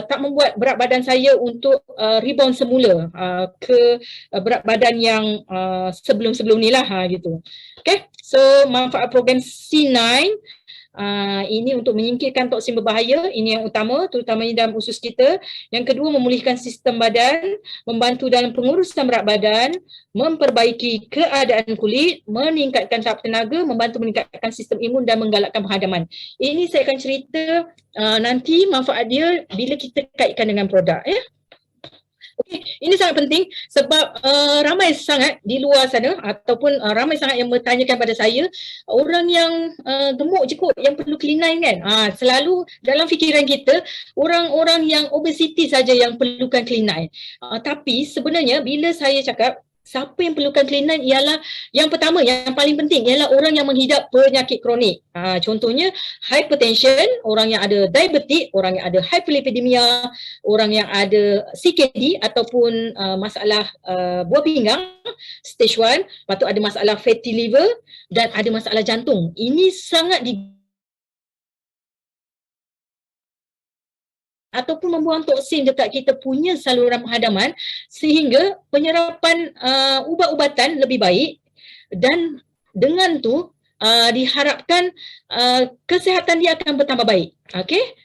tak membuat berat badan saya untuk rebound semula ke berat badan yang sebelum-sebelum ni lah gitu. Okay, so manfaat program C9 ini untuk menyingkirkan toksin berbahaya, ini yang utama, terutamanya dalam usus kita. Yang kedua, memulihkan sistem badan, membantu dalam pengurusan berat badan, memperbaiki keadaan kulit, meningkatkan tahap tenaga, membantu meningkatkan sistem imun dan menggalakkan penghadaman. Ini saya akan cerita nanti manfaat dia bila kita kaitkan dengan produk ya. Okay, ini sangat penting sebab ramai sangat di luar sana ataupun ramai sangat yang bertanyakan pada saya, orang yang gemuk je kot yang perlu Clean9 kan. Selalu dalam fikiran kita, orang-orang yang obesiti saja yang perlukan Clean9. Tapi sebenarnya bila saya cakap siapa yang perlukan Clean9 ialah yang pertama, yang paling penting ialah orang yang menghidap penyakit kronik. Contohnya hypertension, orang yang ada diabetik, orang yang ada hyperlipidemia, orang yang ada CKD ataupun masalah buah pinggang stage 1, lepas tu ada masalah fatty liver dan ada masalah jantung. Ini sangat ataupun membuang toksin dekat kita punya saluran penghadaman sehingga penyerapan ubat-ubatan lebih baik dan dengan tu diharapkan kesihatan dia akan bertambah baik. Okay?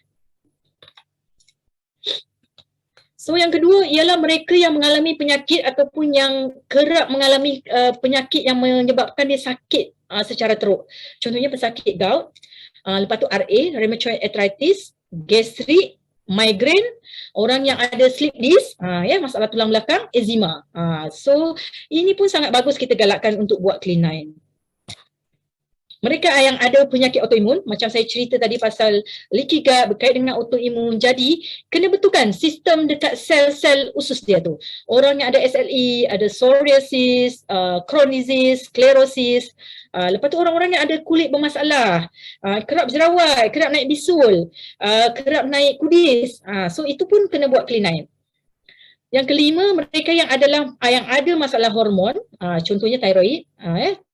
So yang kedua ialah mereka yang mengalami penyakit ataupun yang kerap mengalami penyakit yang menyebabkan dia sakit secara teruk. Contohnya pesakit gout, lepas tu RA, rheumatoid arthritis, gastrik, migraine, orang yang ada slip disc, masalah tulang belakang, eczema. So ini pun sangat bagus kita galakkan untuk buat Clean9. Mereka yang ada penyakit autoimun, macam saya cerita tadi pasal leaky gut berkait dengan autoimun, jadi kena betulkan sistem dekat sel-sel usus dia tu. Orang yang ada SLE, ada psoriasis, Crohn's disease, sclerosis, lepas tu orang-orang yang ada kulit bermasalah, kerap jerawat, kerap naik bisul, kerap naik kudis, so itu pun kena buat Clean9. Yang kelima, mereka yang ada masalah hormon, contohnya thyroid,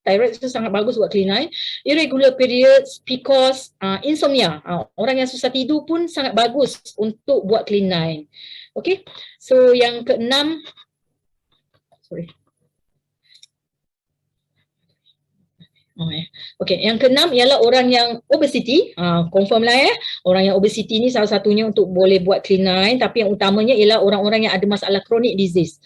thyroid itu sangat bagus buat Clean9. Irregular periods, PCOS, insomnia, orang yang susah tidur pun sangat bagus untuk buat Clean9. Okay, so yang keenam, Okay, yang keenam ialah orang yang obesity, confirm lah orang yang obesity ni salah satunya untuk boleh buat Clean9, tapi yang utamanya ialah orang-orang yang ada masalah chronic disease.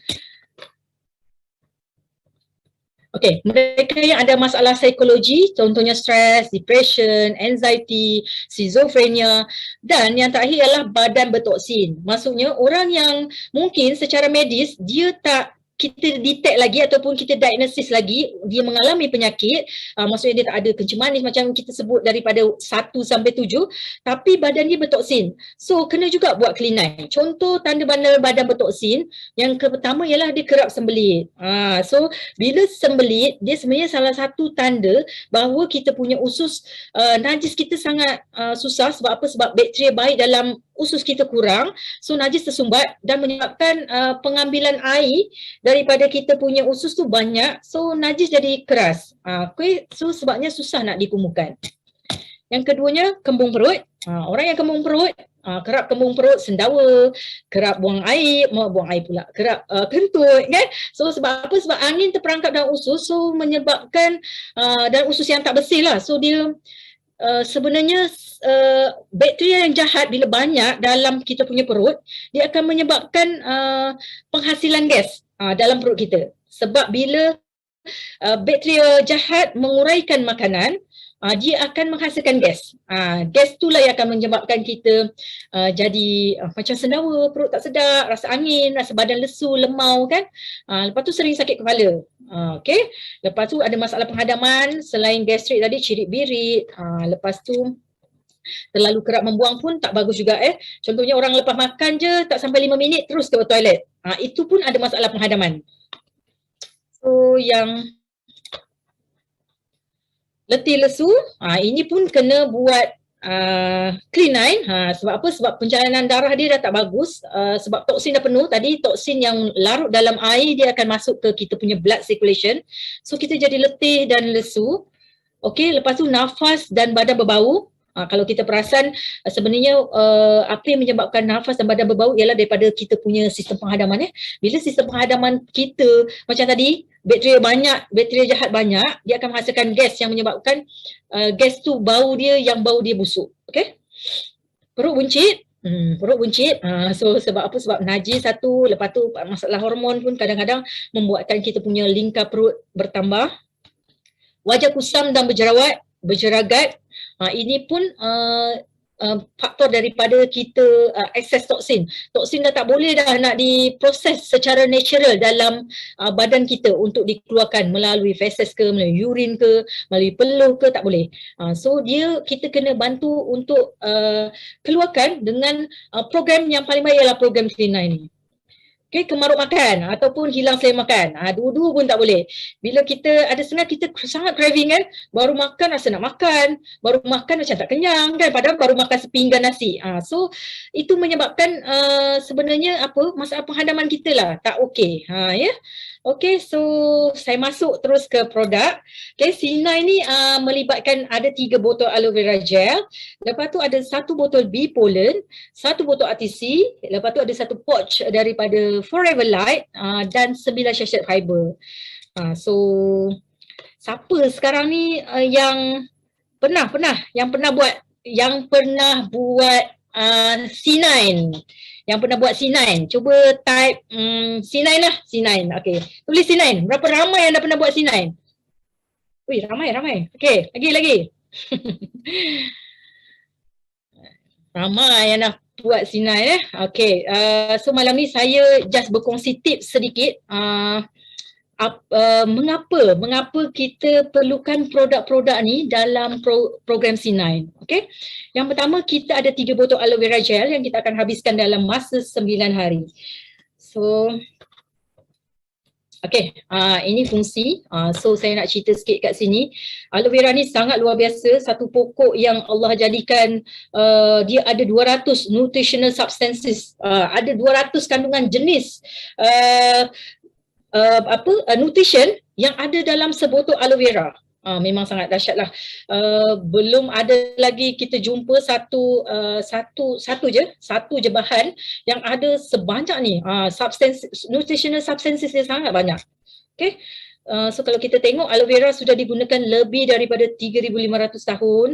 Okay, mereka yang ada masalah psikologi, contohnya stress, depression, anxiety, schizophrenia, dan yang terakhir ialah badan bertoksin. Maksudnya orang yang mungkin secara medis dia tak kita detect lagi ataupun kita diagnosis lagi dia mengalami penyakit, maksudnya dia tak ada kencing manis macam kita sebut daripada 1 sampai 7, tapi badan dia bertoksin. So kena juga buat clean. Contoh tanda-tanda badan bertoksin, yang pertama ialah dia kerap sembelit. So bila sembelit, dia sebenarnya salah satu tanda bahawa kita punya usus najis kita sangat susah. Sebab apa? Sebab bakteria baik dalam usus kita kurang, so najis tersumbat dan menyebabkan pengambilan air daripada kita punya usus tu banyak, so najis jadi keras. Okay, so sebabnya susah nak dikumukan. Yang keduanya, kembung perut. Orang yang kembung perut, kerap kembung perut, sendawa, kerap buang air pula, kerap kentut kan. So sebab apa? Sebab angin terperangkap dalam usus, so menyebabkan dan usus yang tak bersih lah. So dia sebenarnya bakteria yang jahat bila banyak dalam kita punya perut, dia akan menyebabkan penghasilan gas dalam perut kita. Sebab bila bakteria jahat menguraikan makanan, dia akan menghasilkan gas. Gas itulah yang akan menyebabkan kita jadi macam sendawa, perut tak sedap, rasa angin, rasa badan lesu, lemau kan. Lepas tu sering sakit kepala. Okay. Lepas tu ada masalah penghadaman, selain gastrik tadi, cirit-birit. Lepas tu terlalu kerap membuang pun tak bagus juga. Contohnya orang lepas makan je tak sampai 5 minit terus ke toilet. Itu pun ada masalah penghadaman. So yang letih lesu, ini pun kena buat clean. Sebab apa? Sebab pencalonan darah dia dah tak bagus, sebab toksin dah penuh. Tadi toksin yang larut dalam air dia akan masuk ke kita punya blood circulation. So kita jadi letih dan lesu. Okay, lepas tu nafas dan badan berbau. Kalau kita perasan sebenarnya apa yang menyebabkan nafas dan badan berbau ialah daripada kita punya sistem penghadaman. Bila sistem penghadaman kita macam tadi, bakteria jahat banyak, dia akan menghasilkan gas yang menyebabkan gas tu bau dia busuk. Okay? Perut buncit. So sebab apa? Sebab najis satu, lepas tu masalah hormon pun kadang-kadang membuatkan kita punya lingkar perut bertambah. Wajah kusam dan berjeragat. Ini pun faktor daripada kita excess toksin. Toksin dah tak boleh dah nak diproses secara natural dalam badan kita untuk dikeluarkan melalui feses ke, melalui urin ke, melalui peluh ke, tak boleh. So kita kena bantu untuk keluarkan dengan program yang paling baik ialah program Clean9 ni. Okay, kemaruk makan ataupun hilang selera makan. Dua-dua pun tak boleh. Bila kita ada setengah kita sangat craving kan, baru makan rasa nak makan, baru makan macam tak kenyang kan, padahal baru makan sepinggan nasi. So itu menyebabkan sebenarnya masalah penghadaman kita lah tak okey. Ya. Okay, so saya masuk terus ke produk. Okay, C9 ni melibatkan ada 3 botol aloe vera gel. Lepas tu ada 1 botol bee pollen, 1 botol RTC. Lepas tu ada 1 pouch daripada Forever Light dan 9 sachet fiber. So siapa sekarang ni yang pernah buat C9? Yang pernah buat C9, cuba type C9 lah, C9. Okay, tulis C9. Berapa ramai yang dah pernah buat C9? Wih, ramai. Okay, lagi. Ramai yang dah buat C9 Okay, so malam ni saya just berkongsi tips sedikit. Mengapa kita perlukan produk-produk ni dalam program C9. Okay. Yang pertama, kita ada 3 botol aloe vera gel yang kita akan habiskan dalam masa 9 hari. So okay, ini fungsi. So saya nak cerita sikit kat sini. Aloe vera ni sangat luar biasa, satu pokok yang Allah jadikan dia ada 200 nutritional substances. Ada 200 kandungan jenis nutrition yang ada dalam sebotol aloe vera. Memang sangat dahsyat lah. Belum ada lagi kita jumpa satu je bahan yang ada sebanyak ni. Nutritional substances dia sangat banyak. Okay. So kalau kita tengok aloe vera sudah digunakan lebih daripada 3,500 tahun.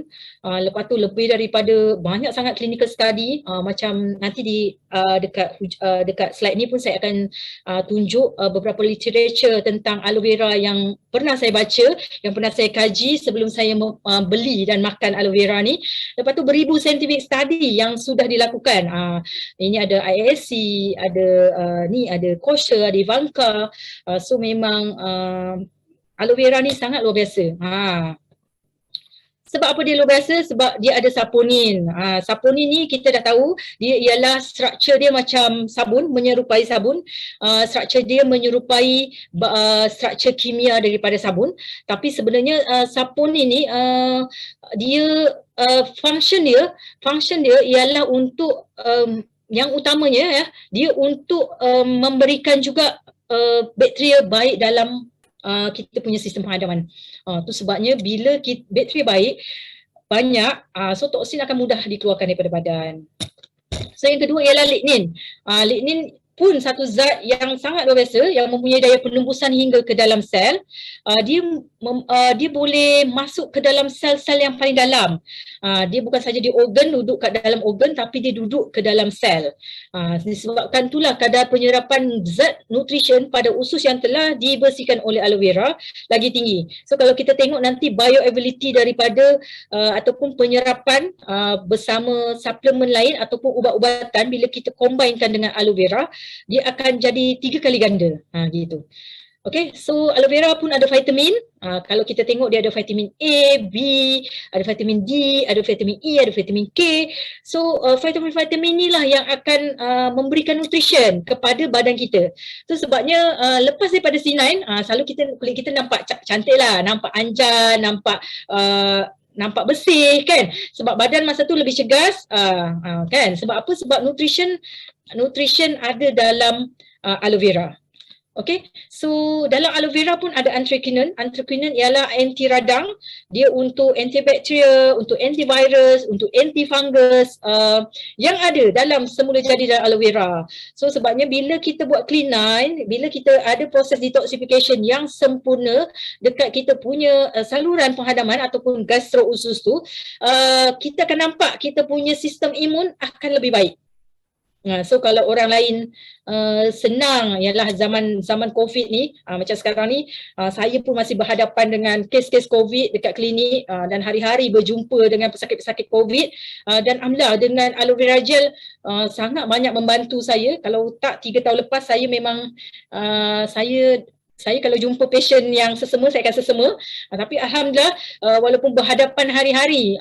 Lepas tu lebih daripada banyak sangat clinical study. Macam nanti di dekat slide ni pun saya akan tunjuk beberapa literature tentang aloe vera yang pernah saya baca, yang pernah saya kaji sebelum saya beli dan makan aloe vera ni. Lepas tu beribu scientific study yang sudah dilakukan. Ini ada IASC, ada Kosher, ada Ivanka. So memang aloe vera ni sangat luar biasa. Sebab apa dia luar biasa? Sebab dia ada saponin. Saponin ni kita dah tahu dia ialah struktur dia macam sabun, menyerupai sabun. Struktur dia menyerupai struktur kimia daripada sabun. Tapi sebenarnya saponin ni dia function dia ialah untuk yang utamanya dia untuk memberikan juga bakteria baik dalam kita punya sistem penghadaman. Tu sebabnya bila bakteria baik banyak, so toksin akan mudah dikeluarkan daripada badan. So yang kedua ialah lignin. Lignin pun satu zat yang sangat luar biasa yang mempunyai daya penembusan hingga ke dalam sel. Dia boleh masuk ke dalam sel-sel yang paling dalam. Dia bukan saja di organ, duduk kat dalam organ, tapi dia duduk ke dalam sel. Disebabkan itulah kadar penyerapan zat nutrition pada usus yang telah dibersihkan oleh aloe vera lagi tinggi. So kalau kita tengok nanti bioavailability daripada ataupun penyerapan bersama suplemen lain ataupun ubat-ubatan, bila kita combinekan dengan aloe vera, dia akan jadi 3 kali ganda. Gitu. Okay, so aloe vera pun ada vitamin. Kalau kita tengok dia ada vitamin A, B, ada vitamin D, ada vitamin E, ada vitamin K. So vitamin-vitamin inilah yang akan memberikan nutrition kepada badan kita. So sebabnya lepas daripada C9, selalu kulit kita nampak cantik lah, nampak anjan, nampak bersih kan, sebab badan masa tu lebih cegas kan. Sebab apa? Sebab nutrition ada dalam aloe vera. Okay, so dalam aloe vera pun ada anthraquinone. Anthraquinone ialah anti radang. Dia untuk antibakteria, untuk antivirus, untuk antifungus yang ada dalam semula jadi dalam aloe vera. So sebabnya bila kita buat clean, bila kita ada proses detoxification yang sempurna dekat kita punya saluran penghadaman ataupun gastro-usus tu, kita akan nampak kita punya sistem imun akan lebih baik. So kalau orang lain senang ialah zaman COVID ni, macam sekarang ni saya pun masih berhadapan dengan kes-kes COVID dekat klinik dan hari-hari berjumpa dengan pesakit-pesakit COVID dan alhamdulillah dengan aloe vera gel sangat banyak membantu saya. Kalau tak 3 tahun lepas saya memang saya kalau jumpa pasien yang sesama, saya akan sesama. Tapi alhamdulillah walaupun berhadapan hari-hari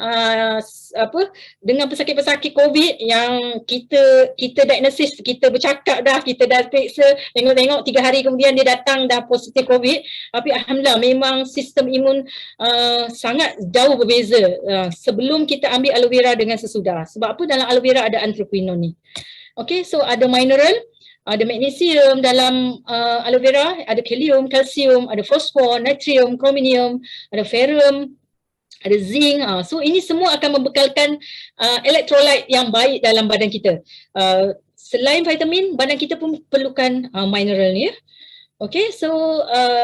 dengan pesakit-pesakit COVID yang kita diagnosis, kita bercakap dah, kita dah periksa, tengok-tengok 3 hari kemudian dia datang dah positif COVID. Tapi alhamdulillah memang sistem imun sangat jauh berbeza sebelum kita ambil aloe vera dengan sesudah. Sebab apa? Dalam aloe vera ada anthraquinone ni. Okay, so ada mineral, ada magnesium dalam aloe vera, ada kalium, kalsium, ada fosfor, natrium, chromium, ada ferrum, ada zinc. So ini semua akan membekalkan elektrolit yang baik dalam badan kita. Selain vitamin, badan kita pun perlukan mineral ni. Okay, so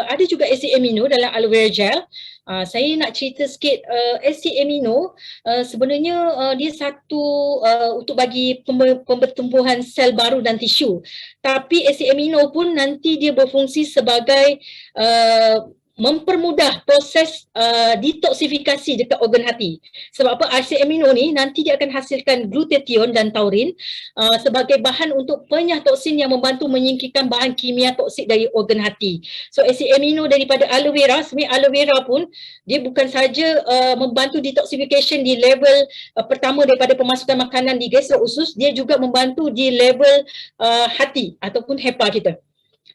ada juga asid amino dalam aloe vera gel. Saya nak cerita sikit asid amino sebenarnya dia satu untuk bagi pembertumbuhan sel baru dan tisu. Tapi asid amino pun nanti dia berfungsi sebagai mempermudah proses detoksifikasi dekat organ hati. Sebab apa? Asid amino ni nanti dia akan hasilkan glutathione dan taurin sebagai bahan untuk penyah toksin yang membantu menyingkirkan bahan kimia toksik dari organ hati. So asid amino daripada aloe vera, sebenarnya aloe vera pun dia bukan saja membantu detoxification di level pertama daripada pemasukan makanan di gastro-usus, dia juga membantu di level hati ataupun hepa kita.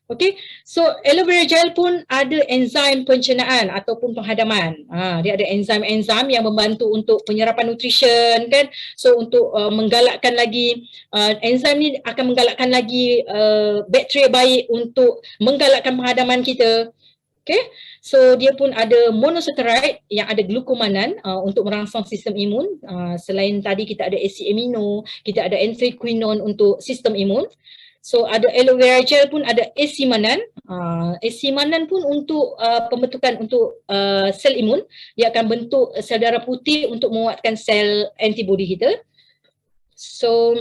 Okay, so aloe vera gel pun ada enzim pencernaan ataupun penghadaman. Dia ada enzim-enzim yang membantu untuk penyerapan nutrition kan. So untuk menggalakkan lagi, enzim ni akan menggalakkan lagi bakteria baik untuk menggalakkan penghadaman kita. Okay, so dia pun ada monosaccharide yang ada glukomanan untuk merangsang sistem imun. Selain tadi kita ada asid amino, kita ada anthraquinone untuk sistem imun. So ada aloe vera gel pun, ada asimanan. Asimanan pun untuk pembentukan untuk sel imun. Dia akan bentuk sel darah putih untuk menguatkan sel antibody kita. So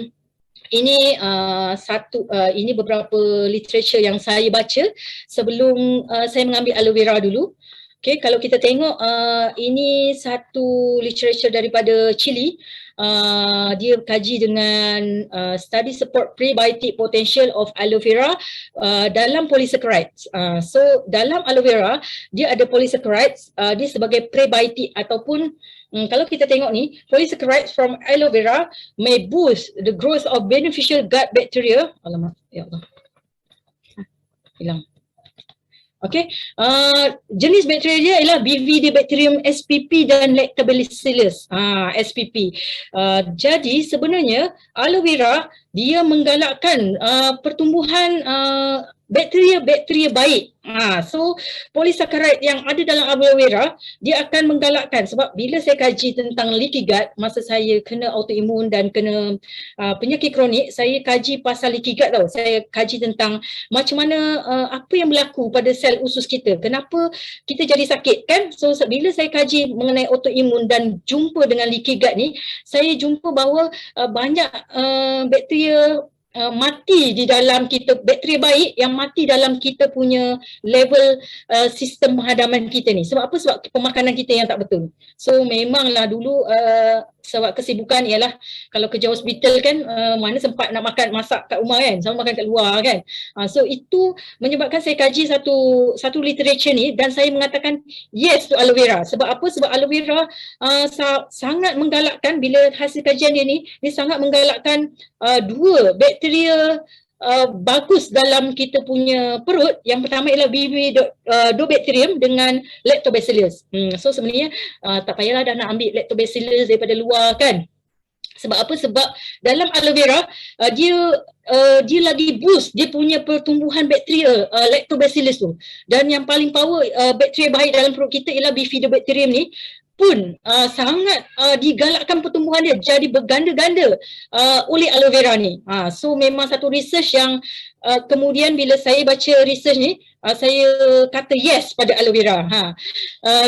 ini ini beberapa literature yang saya baca sebelum saya mengambil aloe vera dulu. Okay, kalau kita tengok ini satu literature daripada Chile. Dia kaji dengan study support prebiotic potential of aloe vera dalam polysaccharides. So dalam aloe vera dia ada polysaccharides, dia sebagai prebiotic ataupun kalau kita tengok ni, polysaccharides from aloe vera may boost the growth of beneficial gut bacteria. Alamak, ya Allah. Hilang. Okay, jenis bakteria dia ialah Bifidobacterium spp dan Lactobacillus spp. Jadi sebenarnya aloe vera dia menggalakkan pertumbuhan bakteria-bakteria baik. So polysaccharide yang ada dalam aloe vera dia akan menggalakkan, sebab bila saya kaji tentang leaky gut masa saya kena autoimun dan kena penyakit kronik, saya kaji pasal leaky gut tau. Saya kaji tentang macam mana apa yang berlaku pada sel usus kita, kenapa kita jadi sakit kan. So bila saya kaji mengenai autoimun dan jumpa dengan leaky gut ni, saya jumpa bahawa banyak bakteria mati di dalam kita, bakteria baik yang mati dalam kita punya level sistem penghadaman kita ni. Sebab apa? Sebab pemakanan kita yang tak betul. So memanglah dulu sebab kesibukan ialah kalau kerja hospital kan mana sempat nak masak kat rumah kan, sama makan kat luar kan. So itu menyebabkan saya kaji satu literature ni dan saya mengatakan yes to aloe vera. Sebab apa? Sebab aloe vera sangat menggalakkan, bila hasil kajian dia ni, dia sangat menggalakkan dua bakteria bagus dalam kita punya perut. Yang pertama ialah Bifidobacterium dengan Lactobacillus. So sebenarnya tak payahlah dah nak ambil Lactobacillus daripada luar kan. Sebab apa? Sebab dalam aloe vera dia lagi boost dia punya pertumbuhan bakteria Lactobacillus tu. Dan yang paling power bakteria baik dalam perut kita ialah Bifidobacterium ni pun sangat digalakkan pertumbuhan dia jadi berganda-ganda oleh aloe vera ni. So memang satu research yang kemudian bila saya baca research ni, saya kata yes pada aloe vera.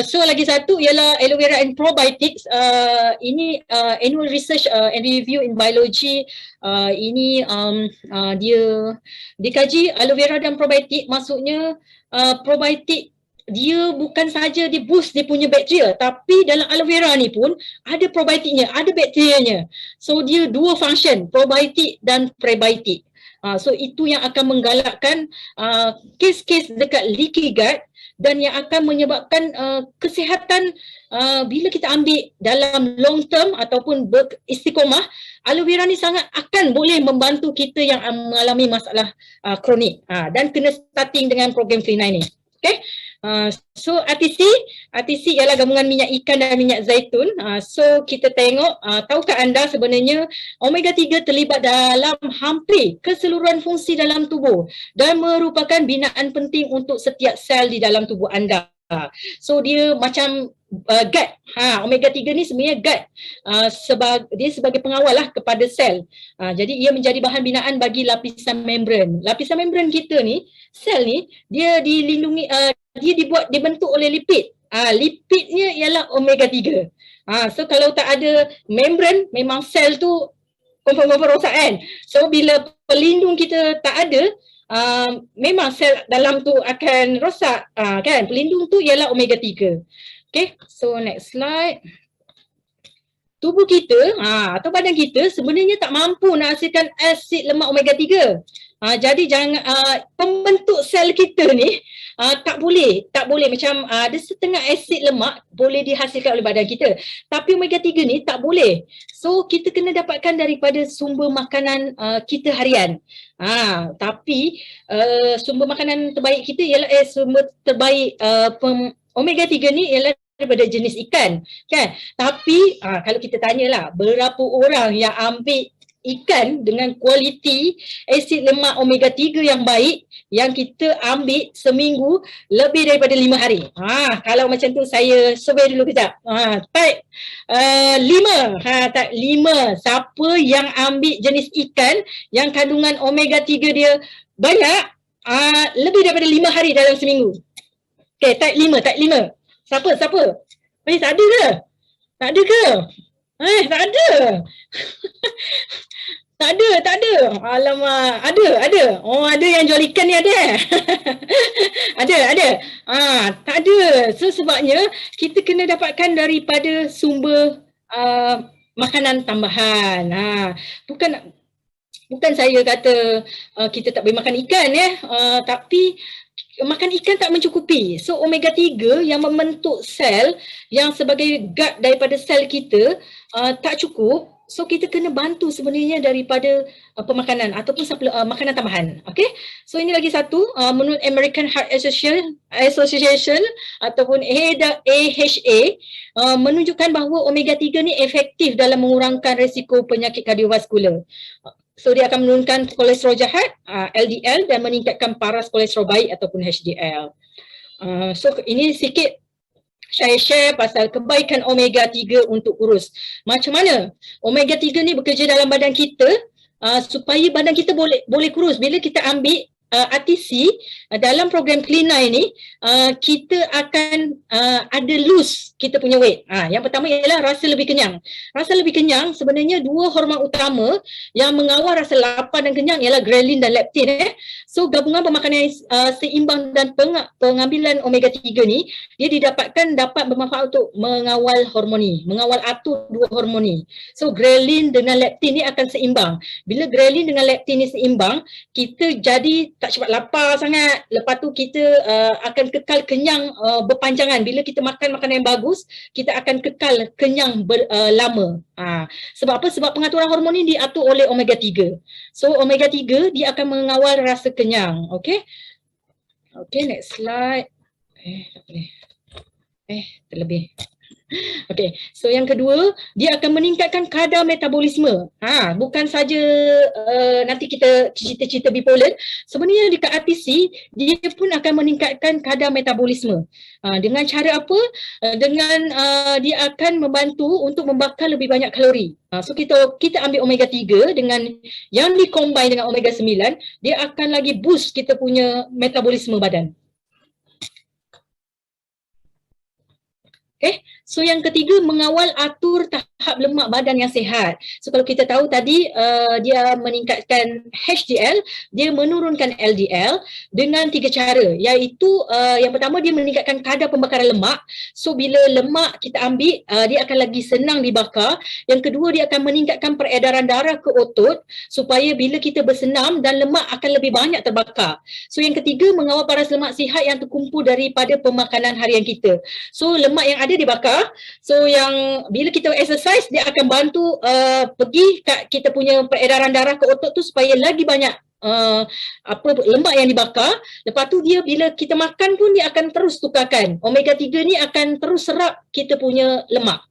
So lagi satu ialah aloe vera and probiotics. Ini annual research and review in biology. Ini dia dikaji aloe vera dan probiotik. Maksudnya probiotik dia bukan saja dia boost dia punya bakteria, tapi dalam aloe vera ni pun ada probiotiknya, ada bakterianya. So dia dua function, probiotik dan prebiotik. So itu yang akan menggalakkan kes-kes dekat leaky gut dan yang akan menyebabkan kesihatan bila kita ambil dalam long term ataupun beristiqomah. Aloe vera ni sangat akan boleh membantu kita yang mengalami masalah kronik dan kena starting dengan program Free 9 ni. Okay. So ATC ialah gabungan minyak ikan dan minyak zaitun. So kita tengok, tahukah anda sebenarnya omega 3 terlibat dalam hampir keseluruhan fungsi dalam tubuh dan merupakan binaan penting untuk setiap sel di dalam tubuh anda. So dia macam gut. Omega 3 ni sebenarnya gut. Dia sebagai pengawal lah kepada sel. Jadi ia menjadi bahan binaan bagi lapisan membran. Lapisan membran kita ni, sel ni, dia dilindungi, dia dibentuk oleh lipid. Lipidnya ialah omega 3. So kalau tak ada membran, memang sel tu confirm rosak kan. So bila pelindung kita tak ada, memang sel dalam tu akan rosak kan. Pelindung tu ialah omega 3. Okay, so next slide. Tubuh kita atau badan kita sebenarnya tak mampu nak hasilkan asid lemak omega 3. Jadi jangan pembentuk sel kita ni tak boleh macam ada setengah asid lemak boleh dihasilkan oleh badan kita, tapi omega 3 ni tak boleh. So kita kena dapatkan daripada sumber makanan kita harian. Tapi sumber makanan terbaik kita ialah sumber terbaik omega 3 ni ialah daripada jenis ikan kan. Tapi kalau kita tanyalah berapa orang yang ambil ikan dengan kualiti asid lemak omega 3 yang baik yang kita ambil seminggu lebih daripada 5 hari. Kalau macam tu saya survey dulu kejap. Type 5. Type 5. Siapa yang ambil jenis ikan yang kandungan omega 3 dia banyak, lebih daripada 5 hari dalam seminggu. Okay, type 5, type 5. Siapa? Tak ada ke? Tak ada ke? Tak ada. Tak ada. Alamak, ada. Oh, ada yang jual ikan ni ada. Ada. Tak ada. So sebabnya kita kena dapatkan daripada sumber makanan tambahan. Bukan saya kata kita tak boleh makan ikan tapi makan ikan tak mencukupi. So omega 3 yang membentuk sel yang sebagai guard daripada sel kita tak cukup. So kita kena bantu sebenarnya daripada pemakanan ataupun makanan tambahan. Okay. So ini lagi satu, menurut American Heart Association ataupun AHA menunjukkan bahawa omega 3 ni efektif dalam mengurangkan risiko penyakit kardiovaskular. So dia akan menurunkan kolesterol jahat, LDL, dan meningkatkan paras kolesterol baik ataupun HDL. So ini sikit saya share pasal kebaikan omega 3 untuk kurus. Macam mana omega 3 ni bekerja dalam badan kita supaya badan kita boleh kurus. Bila kita ambil RTC dalam program Clean Eye ni, kita akan ada lose kita punya weight. Yang pertama ialah rasa lebih kenyang. Rasa lebih kenyang sebenarnya dua hormon utama yang mengawal rasa lapar dan kenyang ialah ghrelin dan leptin. So gabungan pemakanan yang seimbang dan pengambilan omega 3 ni dia dapat bermanfaat untuk mengawal hormon ni, mengawal atur dua hormon ni. So ghrelin dengan leptin ni akan seimbang. Bila ghrelin dengan leptin ni seimbang, kita jadi tak cepat lapar sangat. Lepas tu kita akan kekal kenyang berpanjangan. Bila kita makan makanan yang bagus, kita akan kekal kenyang lama. Sebab apa? Sebab pengaturan hormon ni diatur oleh omega 3. So omega 3 dia akan mengawal rasa kenyang. Okay, next slide. Tak boleh. Terlebih. Okay, so yang kedua, dia akan meningkatkan kadar metabolisme. Bukan saja nanti kita cerita-cerita bipolar, sebenarnya dekat RTC, dia pun akan meningkatkan kadar metabolisme. Dengan cara apa? Dengan dia akan membantu untuk membakar lebih banyak kalori. So kita ambil omega 3 dengan yang dikombine dengan omega 9, dia akan lagi boost kita punya metabolisme badan. Okay, so yang ketiga, mengawal atur tahap lemak badan yang sihat. So kalau kita tahu tadi dia meningkatkan HDL, dia menurunkan LDL dengan 3 cara, iaitu yang pertama dia meningkatkan kadar pembakaran lemak. So bila lemak kita ambil, dia akan lagi senang dibakar. Yang kedua, dia akan meningkatkan peredaran darah ke otot supaya bila kita bersenam dan lemak akan lebih banyak terbakar. So yang ketiga, mengawal paras lemak sihat yang terkumpul daripada pemakanan harian kita. So lemak yang ada dibakar. So yang bila kita exercise, dia akan bantu pergi kat kita punya peredaran darah ke otot tu supaya lagi banyak lemak yang dibakar. Lepas tu dia bila kita makan pun dia akan terus tukarkan. Omega 3 ni akan terus serap kita punya lemak.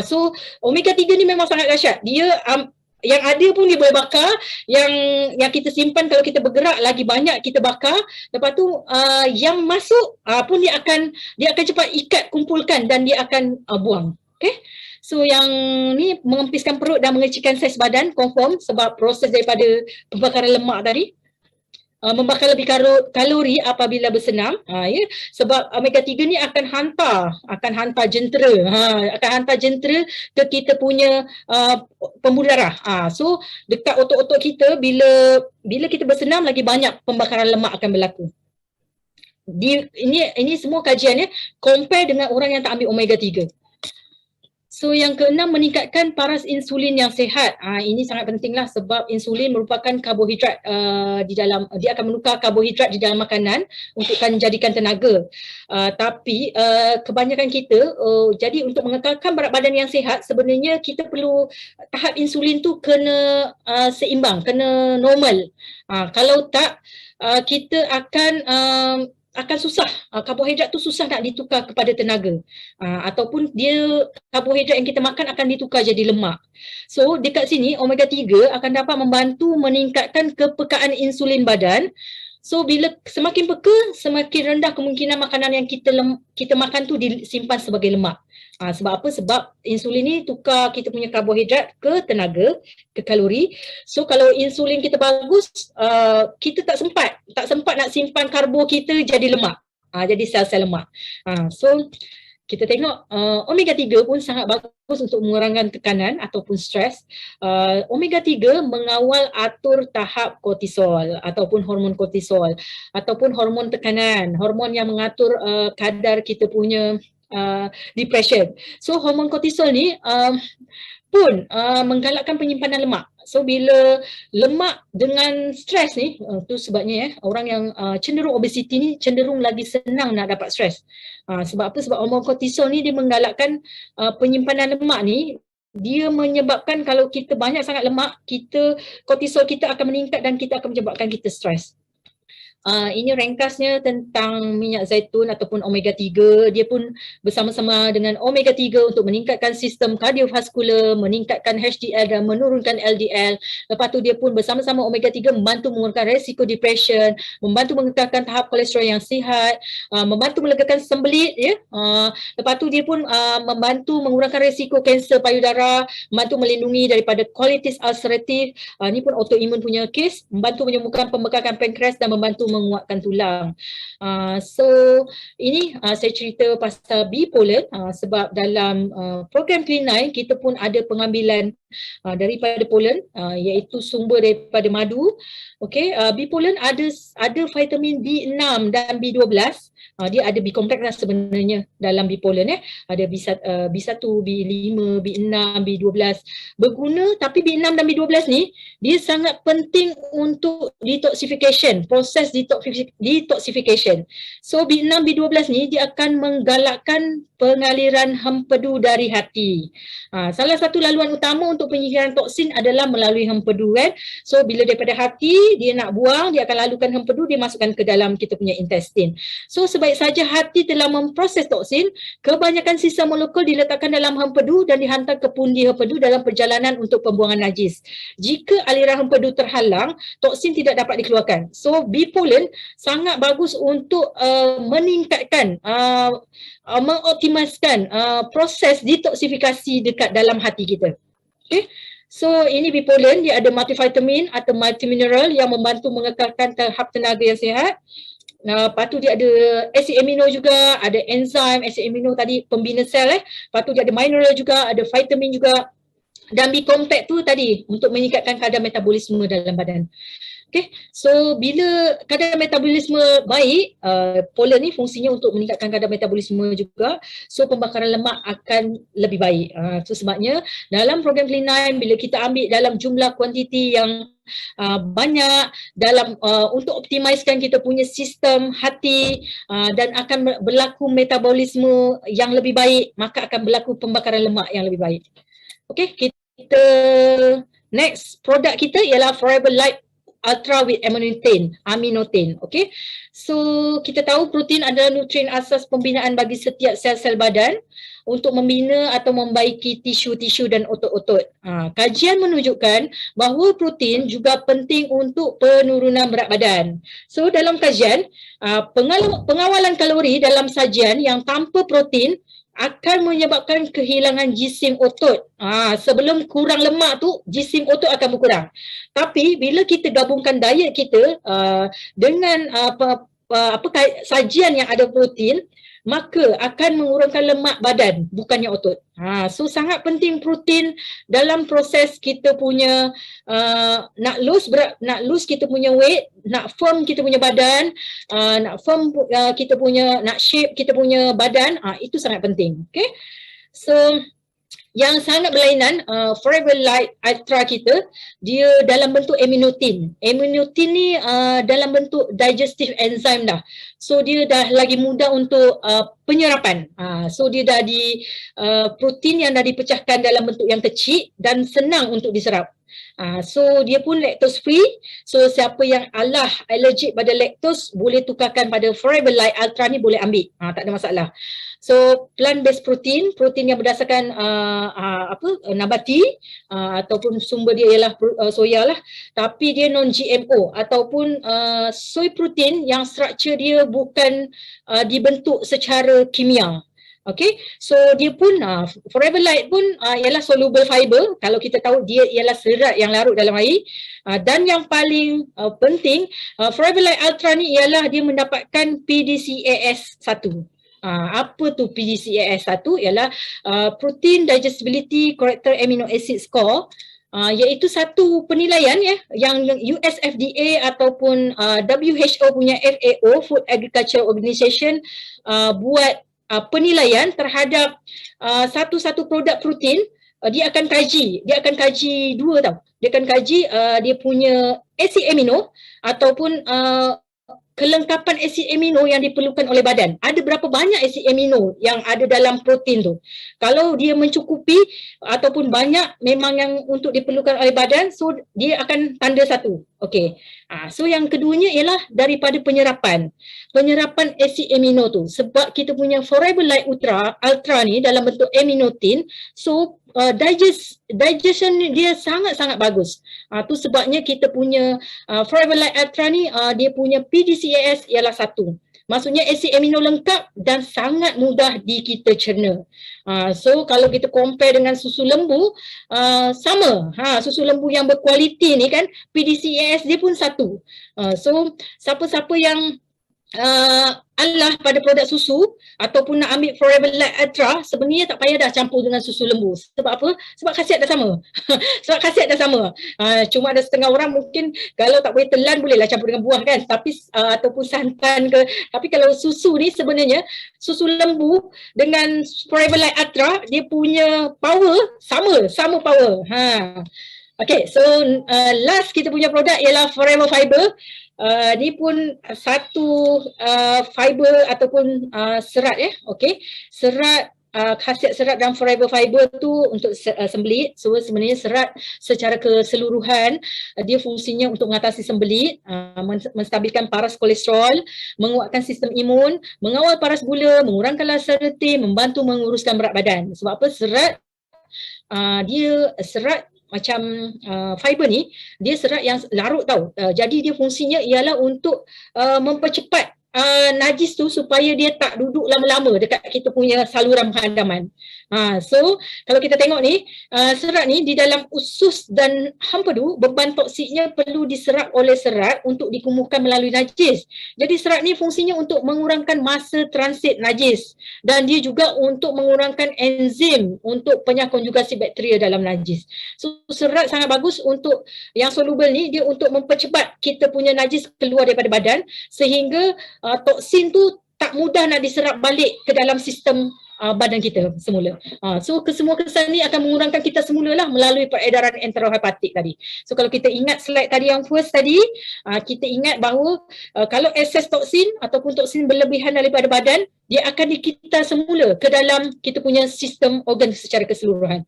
So omega 3 ni memang sangat dahsyat. Dia yang ada pun dia boleh bakar, yang kita simpan kalau kita bergerak lagi banyak kita bakar. Lepas tu yang masuk pun dia akan cepat ikat, kumpulkan dan dia akan buang. Okay. So yang ni mengempiskan perut dan mengecilkan saiz badan, confirm sebab proses daripada pembakaran lemak tadi. Membakar lebih kalori apabila bersenam, sebab omega 3 ni akan hantar jentera ke kita punya pembuluh darah. So dekat otot-otot kita, bila kita bersenam lagi banyak pembakaran lemak akan berlaku. Ini semua kajiannya compare dengan orang yang tak ambil omega 3. So yang keenam, meningkatkan paras insulin yang sihat. Ini sangat pentinglah sebab insulin merupakan karbohidrat di dalam, dia akan menukar karbohidrat di dalam makanan untuk menjadikan tenaga. Tapi kebanyakan kita, jadi untuk mengekalkan berat badan yang sihat, sebenarnya kita perlu tahap insulin tu kena seimbang, kena normal. Kalau tak, kita akan akan susah, karbohidrat tu susah nak ditukar kepada tenaga, ataupun dia karbohidrat yang kita makan akan ditukar jadi lemak. So dekat sini omega 3 akan dapat membantu meningkatkan kepekaan insulin badan. So bila semakin peka, semakin rendah kemungkinan makanan yang kita makan tu disimpan sebagai lemak. Sebab apa? Sebab insulin ni tukar kita punya karbohidrat ke tenaga, ke kalori. So kalau insulin kita bagus, kita tak sempat nak simpan karbo kita jadi lemak. Jadi sel-sel lemak. So kita tengok omega 3 pun sangat bagus untuk mengurangkan tekanan ataupun stres. Omega 3 mengawal atur tahap kortisol ataupun hormon kortisol ataupun hormon tekanan, hormon yang mengatur kadar kita punya depression. So hormon kortisol ni pun menggalakkan penyimpanan lemak. So bila lemak dengan stres ni, tu sebabnya orang yang cenderung obesiti ni cenderung lagi senang nak dapat stres. Sebab apa? Sebab hormon kortisol ni dia menggalakkan penyimpanan lemak ni. Dia menyebabkan kalau kita banyak sangat lemak, kortisol kita akan meningkat dan kita akan menyebabkan kita stres. Ini ringkasnya tentang minyak zaitun ataupun omega 3. Dia pun bersama-sama dengan omega 3 untuk meningkatkan sistem kardiovaskular, meningkatkan HDL dan menurunkan LDL. Lepas tu dia pun bersama-sama omega 3 membantu mengurangkan risiko depression, membantu mengekalkan tahap kolesterol yang sihat, membantu melegakan sembelit, ya. Lepas tu dia pun membantu mengurangkan risiko kanser payudara, membantu melindungi daripada colitis ulceratif. Ni pun autoimun punya kes, membantu menyembuhkan pembekakan pankreas dan membantu menguatkan tulang. So ini saya cerita pasal bipolar sebab dalam program Clean9 kita pun ada pengambilan daripada polen, iaitu sumber daripada madu. Okey, bipolar ada vitamin B6 dan B12. Dia ada B kompleks lah sebenarnya dalam bipolar ni. Ada B1, B5, B6, B12 berguna, tapi B6 dan B12 ni dia sangat penting untuk detoxification, proses detoxification. So B6, B12 ni dia akan menggalakkan pengaliran hempedu dari hati. Salah satu laluan utama untuk penyingkiran toksin adalah melalui hempedu, kan. So bila daripada hati dia nak buang, dia akan lalukan hempedu, dia masukkan ke dalam kita punya intestine. So sebaik saja hati telah memproses toksin, kebanyakan sisa molekul diletakkan dalam hempedu dan dihantar ke pundi hempedu dalam perjalanan untuk pembuangan najis. Jika aliran hempedu terhalang, toksin tidak dapat dikeluarkan. So bipolen sangat bagus untuk meningkatkan, mengoptimalkan proses detoksifikasi dekat dalam hati kita. Okay. So ini bipolen, dia ada multivitamin atau multimineral yang membantu mengekalkan tahap tenaga yang sihat. Lepas tu dia ada asid amino juga, ada enzim, asid amino tadi pembina sel. Lepas tu dia ada mineral juga, ada vitamin juga. Dan B-kompleks tu tadi untuk meningkatkan kadar metabolisme dalam badan. Okay, so bila kadar metabolisme baik, polen ni fungsinya untuk meningkatkan kadar metabolisme juga. So pembakaran lemak akan lebih baik. So sebabnya dalam program Clean9 bila kita ambil dalam jumlah kuantiti yang banyak dalam untuk optimiskan kita punya sistem hati, dan akan berlaku metabolisme yang lebih baik, maka akan berlaku pembakaran lemak yang lebih baik. Okay, kita next produk kita ialah Forever Light Ultra with aminotin. Okay, so kita tahu protein adalah nutrien asas pembinaan bagi setiap sel-sel badan untuk membina atau membaiki tisu-tisu dan otot-otot. Kajian menunjukkan bahawa protein juga penting untuk penurunan berat badan. So dalam kajian, pengawalan kalori dalam sajian yang tanpa protein akan menyebabkan kehilangan jisim otot. Sebelum kurang lemak tu, jisim otot akan berkurang. Tapi bila kita gabungkan diet kita dengan sajian yang ada protein, maka akan mengurangkan lemak badan, bukannya otot. So sangat penting protein dalam proses kita punya nak lose kita punya weight, nak firm kita punya badan, nak firm kita punya, nak shape kita punya badan, itu sangat penting. Okay, so yang sangat berlainan, Forever Light Ultra kita, dia dalam bentuk aminotin. Aminotin ni dalam bentuk digestive enzyme dah. So dia dah lagi mudah untuk penyerapan. So dia dah protein yang dah dipecahkan dalam bentuk yang kecil dan senang untuk diserap. So dia pun lactose free. So siapa yang allergic pada lactose boleh tukarkan pada Forever Light Ultra ni, boleh ambil. Tak ada masalah. So plant based protein yang berdasarkan nabati, ataupun sumber dia ialah soya lah, tapi dia non GMO, ataupun soy protein yang struktur dia bukan dibentuk secara kimia. Okay, so dia pun Forever Light pun ialah soluble fiber. Kalau kita tahu dia ialah serat yang larut dalam air. Dan yang paling penting, Forever Light Ultra ni ialah dia mendapatkan PDCAS 1. Apa tu PDCAS 1? Ialah Protein Digestibility Character Amino Acid Score, iaitu satu penilaian yang US FDA ataupun WHO punya FAO, Food Agriculture Organization, buat penilaian terhadap satu-satu produk protein. Dia akan kaji dua tau. Dia akan kaji dia punya asid amino ataupun kelengkapan asid amino yang diperlukan oleh badan. Ada berapa banyak asid amino yang ada dalam protein tu. Kalau dia mencukupi ataupun banyak memang yang untuk diperlukan oleh badan, so dia akan tanda 1. Okey. So yang keduanya ialah daripada penyerapan asid amino tu. Sebab kita punya Forever Light Ultra ni dalam bentuk aminotin, so digestion dia sangat-sangat bagus. Tu sebabnya kita punya Forever Light Ultra ni dia punya PDCAS ialah 1. Maksudnya asid amino lengkap dan sangat mudah kita cerna. So kalau kita compare dengan susu lembu, sama. Susu lembu yang berkualiti ni kan, PDCAS dia pun 1. So siapa-siapa yang pada produk susu ataupun nak ambil Forever Light Ultra, sebenarnya tak payah dah campur dengan susu lembu. Sebab apa? Sebab khasiat dah sama. Cuma ada setengah orang mungkin kalau tak boleh telan, bolehlah campur dengan buah kan, tapi ataupun santan ke. Tapi kalau susu ni sebenarnya, susu lembu dengan Forever Light Ultra, dia punya power sama power. Okay, so last kita punya produk ialah Forever Fiber. Ni pun satu fiber ataupun serat okey. Serat, khasiat serat dalam Forever Fiber tu untuk sembelit. So sebenarnya serat secara keseluruhan dia fungsinya untuk mengatasi sembelit, menstabilkan paras kolesterol, menguatkan sistem imun, mengawal paras gula, mengurangkan rasa letih, membantu menguruskan berat badan. Sebab apa? Serat serat macam fiber ni, dia serat yang larut tau. Jadi dia fungsinya ialah untuk mempercepat najis tu supaya dia tak duduk lama-lama dekat kita punya saluran penghadaman. So kalau kita tengok ni, serat ni di dalam usus dan hempedu, beban toksiknya perlu diserap oleh serat untuk dikumuhkan melalui najis. Jadi serat ni fungsinya untuk mengurangkan masa transit najis, dan dia juga untuk mengurangkan enzim untuk penyakonjugasi bakteria dalam najis. So serat sangat bagus untuk yang soluble ni, dia untuk mempercepat kita punya najis keluar daripada badan, sehingga toksin tu tak mudah nak diserap balik ke dalam sistem badan kita semula. So kesemua kesan ni akan mengurangkan kita semula lah melalui peredaran enterohepatik tadi. So kalau kita ingat slide tadi yang first tadi, kita ingat bahawa kalau excess toksin ataupun toksin berlebihan daripada badan, dia akan dikita semula ke dalam kita punya sistem organ secara keseluruhan.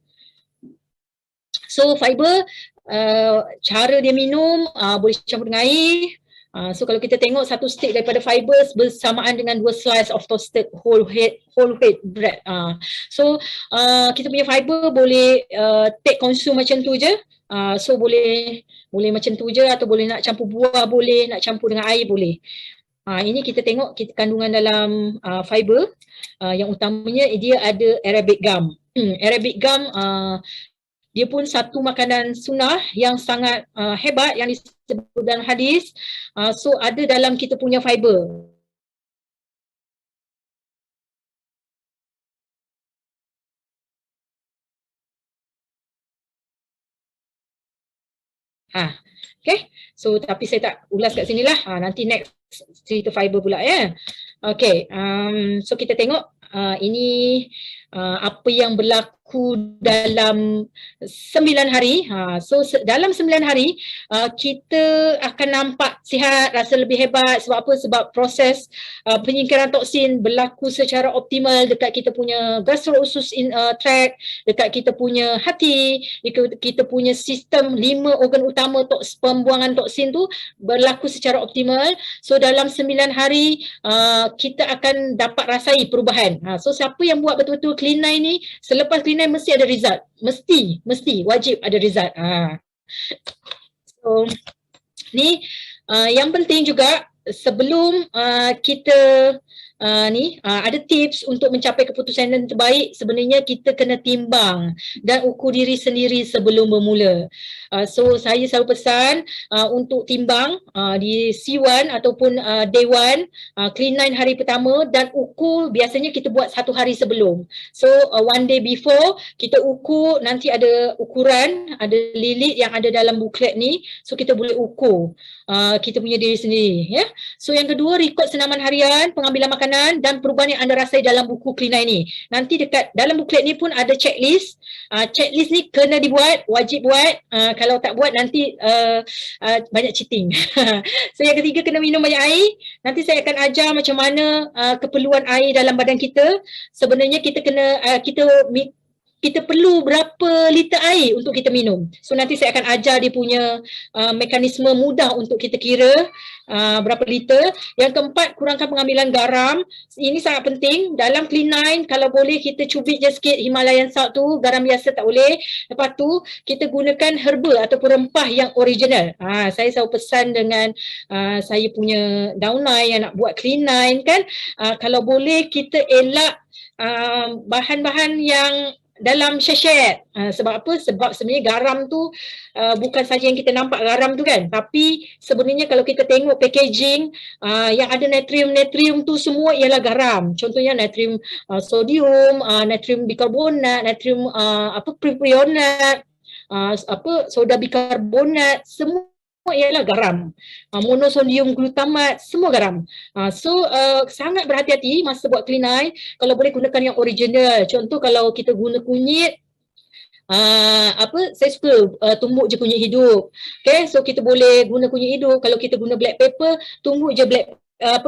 So fiber, cara dia minum, boleh campur dengan air. So kalau kita tengok satu stick daripada fibers bersamaan dengan 2 slice of toasted whole wheat bread. So kita punya fiber boleh take consume macam tu je. So boleh macam tu je, atau boleh nak campur buah, boleh nak campur dengan air, boleh. Ini kita tengok kandungan dalam fiber. Yang utamanya dia ada Arabic gum. Arabic gum dia pun satu makanan sunnah yang sangat hebat yang disebut dalam hadis. So ada dalam kita punya fiber. Okay. So tapi saya tak ulas kat sini lah. Nanti next cerita fiber pula ya. Okay. So kita tengok ini apa yang berlaku dalam 9 hari. So dalam 9 hari kita akan nampak sihat, rasa lebih hebat. Sebab apa? Sebab proses penyingkiran toksin berlaku secara optimal dekat kita punya gastrousus tract, dekat kita punya hati, dekat kita punya sistem 5 organ utama pembuangan toksin tu berlaku secara optimal. So dalam 9 hari kita akan dapat rasai perubahan. So siapa yang buat betul-betul Clean 9 ni, selepas Clean 9 mesti ada result. Mesti wajib ada result. So ni yang penting juga sebelum kita ada tips untuk mencapai keputusan yang terbaik. Sebenarnya kita kena timbang dan ukur diri sendiri sebelum bermula. So saya selalu pesan untuk timbang di C1 ataupun day 1, Clean 9 hari pertama, dan ukur biasanya kita buat 1 hari sebelum. So 1 day before kita ukur, nanti ada ukuran, ada lilit yang ada dalam buklet ni, so kita boleh ukur kita punya diri sendiri, ya. So yang kedua, rekod senaman harian, pengambilan makanan dan perubahan yang anda rasai dalam buku Clean 9 ni. Nanti dekat dalam buklet ni pun ada checklist. Checklist ni kena dibuat, wajib buat. Kalau tak buat nanti banyak cheating. So yang ketiga, kena minum banyak air. Nanti saya akan ajar macam mana keperluan air dalam badan kita. Sebenarnya kita kena kita perlu berapa liter air untuk kita minum. So nanti saya akan ajar dia punya mekanisme mudah untuk kita kira berapa liter. Yang keempat, kurangkan pengambilan garam. Ini sangat penting. Dalam Clean 9, kalau boleh kita cubit je sikit Himalayan salt tu, garam biasa tak boleh. Lepas tu kita gunakan herba ataupun rempah yang original. Saya selalu pesan dengan saya punya downline yang nak buat Clean 9 kan, kalau boleh kita elak bahan-bahan yang dalam sachet. Sebab apa? Sebab sebenarnya garam tu bukan saja yang kita nampak garam tu kan, tapi sebenarnya kalau kita tengok packaging yang ada natrium tu semua ialah garam. Contohnya natrium sodium, natrium bikarbonat, natrium propionat, soda bikarbonat, semua ialah garam. Monosodium glutamat, semua garam. So sangat berhati-hati masa buat Clean 9. Kalau boleh gunakan yang original. Contoh kalau kita guna kunyit, saya suka tumbuk je kunyit hidup. Okay, so kita boleh guna kunyit hidup. Kalau kita guna black pepper, tumbuk je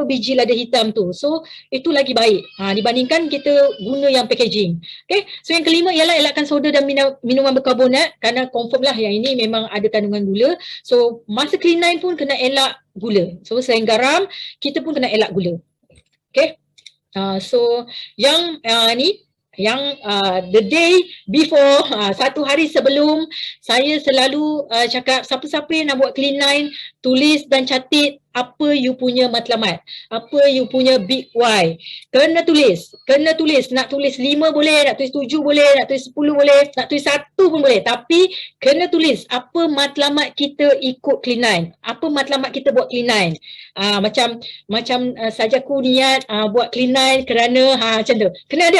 biji lada hitam tu. So itu lagi baik dibandingkan kita guna yang packaging. Okay, so yang kelima ialah elakkan soda dan minuman berkarbonat, kerana confirm lah yang ini memang ada kandungan gula. So masa Clean 9 pun kena elak gula. So selain garam, kita pun kena elak gula. Okay, so yang the day before, 1 hari sebelum, saya selalu cakap siapa-siapa yang nak buat Clean 9, tulis dan catat apa you punya matlamat, apa you punya big why. Kena tulis. Nak tulis 5 boleh, nak tulis 7 boleh, nak tulis 10 boleh, nak tulis 1 pun boleh. Tapi kena tulis apa matlamat kita ikut Clean 9, apa matlamat kita buat Clean 9. Macam sajaku niat buat Clean 9 kerana macam tu. Kena